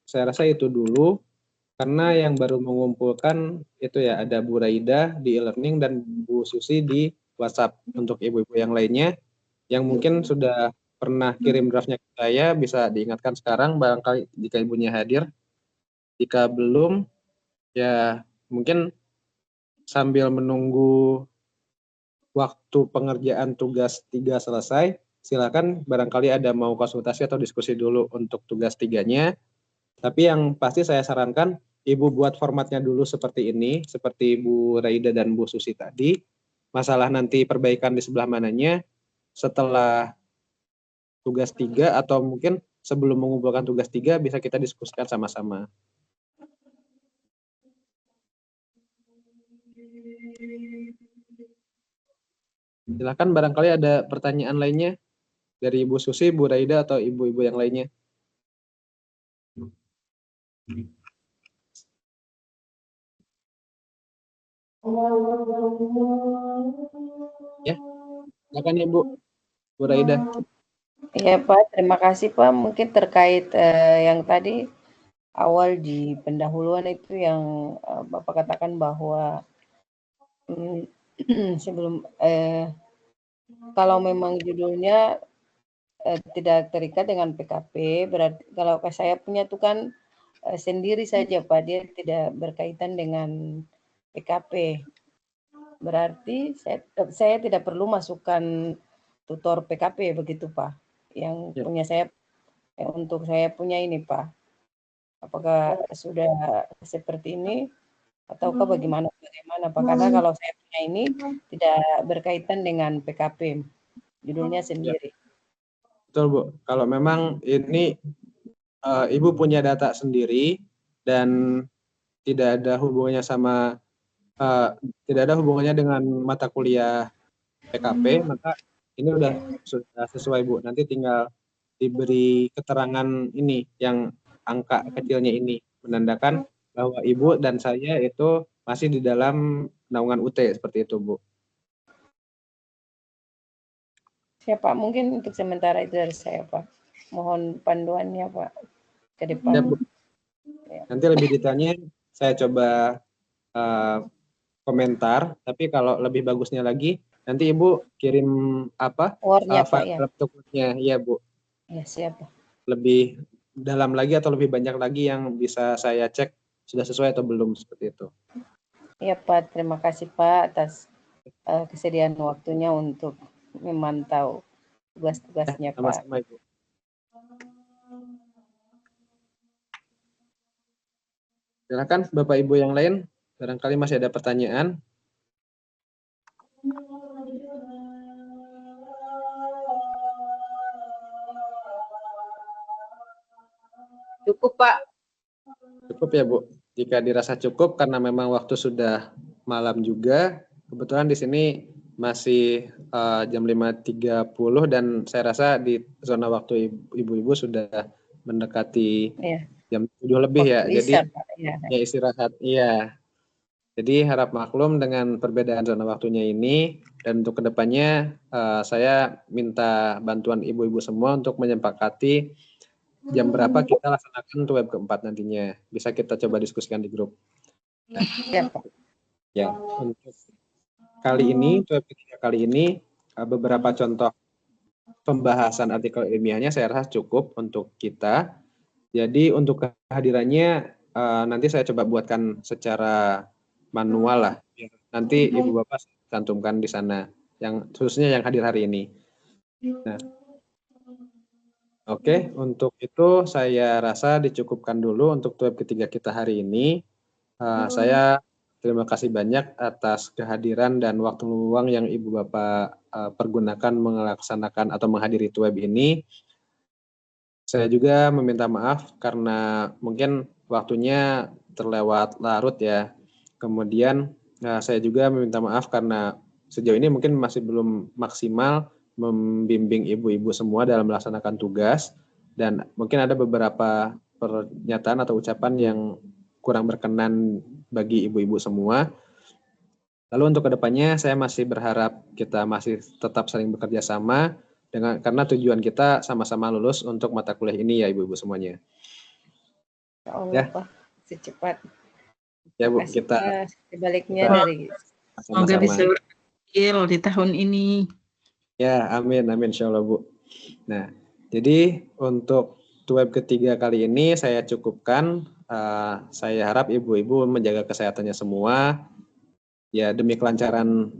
saya rasa itu dulu, karena yang baru mengumpulkan itu ya ada Bu Raida di e-learning dan Bu Susi di WhatsApp. Untuk ibu-ibu yang lainnya yang mungkin sudah pernah kirim draftnya ke saya, bisa diingatkan sekarang barangkali jika ibunya hadir. Jika belum, ya mungkin sambil menunggu waktu pengerjaan tugas 3 selesai, silakan barangkali ada mau konsultasi atau diskusi dulu untuk tugas 3-nya. Tapi yang pasti saya sarankan Ibu buat formatnya dulu seperti ini, seperti Bu Raida dan Bu Susi tadi. Masalah nanti perbaikan di sebelah mananya setelah tugas 3 atau mungkin sebelum mengumpulkan tugas 3 bisa kita diskusikan sama-sama. Silakan barangkali ada pertanyaan lainnya dari Ibu Susi, Bu Raida, atau ibu-ibu yang lainnya. Ya, silakan Ibu, Bu Raida. Ya Pak, terima kasih Pak. Mungkin terkait yang tadi awal di pendahuluan itu yang Bapak katakan bahwa sebelum kalau memang judulnya tidak terikat dengan PKP, berarti kalau saya punya itu kan sendiri saja Pak, dia tidak berkaitan dengan PKP. Berarti saya tidak perlu masukkan tutor PKP begitu Pak, yang Ya. punya saya untuk saya punya ini Pak. Apakah sudah seperti ini ataukah bagaimana Pak? Karena kalau saya punya ini tidak berkaitan dengan PKP, judulnya sendiri. Betul Bu, kalau memang ini Ibu punya data sendiri dan tidak ada hubungannya sama tidak ada hubungannya dengan mata kuliah PKP, maka ini sudah sesuai Bu. Nanti tinggal diberi keterangan ini yang angka kecilnya ini menandakan bahwa Ibu dan saya itu masih di dalam naungan UT seperti itu Bu. Siapa? Mungkin untuk sementara itu dari saya Pak. Mohon panduannya Pak ke depan. Ya, Bu. Nanti lebih detailnya saya coba komentar, tapi kalau lebih bagusnya lagi nanti Ibu kirim apa? Word-nya Pak ya. Laptopnya ya Bu. Ya siapa? Lebih dalam lagi atau lebih banyak lagi yang bisa saya cek sudah sesuai atau belum seperti itu. Ya Pak, terima kasih Pak atas kesediaan waktunya untuk memantau tugas-tugasnya Pak. Sama-sama Ibu. Silakan Bapak Ibu yang lain, barangkali masih ada pertanyaan. Cukup Pak. Cukup ya Bu. Jika dirasa cukup karena memang waktu sudah malam juga, kebetulan di sini masih jam 5.30 dan saya rasa di zona waktu ibu-ibu sudah mendekati jam 7 lebih ya. Jadi ya istirahat. Iya. Jadi harap maklum dengan perbedaan zona waktunya ini, dan untuk kedepannya saya minta bantuan ibu-ibu semua untuk menyepakati jam berapa kita laksanakan untuk web keempat nantinya. Bisa kita coba diskusikan di grup. Nah, ya, untuk kali ini, web ketiga kali ini, beberapa contoh pembahasan artikel ilmiahnya saya rasa cukup untuk kita. Jadi untuk kehadirannya nanti saya coba buatkan secara manual lah. Nanti Ibu Bapak cantumkan di sana, yang khususnya yang hadir hari ini. Nah, oke, untuk itu saya rasa dicukupkan dulu untuk web ketiga kita hari ini. Saya terima kasih banyak atas kehadiran dan waktu luang yang Ibu Bapak pergunakan melaksanakan atau menghadiri web ini. Saya juga meminta maaf karena mungkin waktunya terlewat larut ya. Kemudian saya juga meminta maaf karena sejauh ini mungkin masih belum maksimal membimbing ibu-ibu semua dalam melaksanakan tugas, dan mungkin ada beberapa pernyataan atau ucapan yang kurang berkenan bagi ibu-ibu semua. Lalu untuk kedepannya saya masih berharap kita masih tetap saling bekerja sama karena tujuan kita sama-sama lulus untuk mata kuliah ini ya ibu-ibu semuanya. Ya, Pak, secepat. Ya Bu, kita sebaliknya dari semoga bisa berakhir di tahun ini. Ya, amin, insya Allah Bu. Nah, jadi untuk web ketiga kali ini saya cukupkan. Saya harap ibu-ibu menjaga kesehatannya semua. Ya, demi kelancaran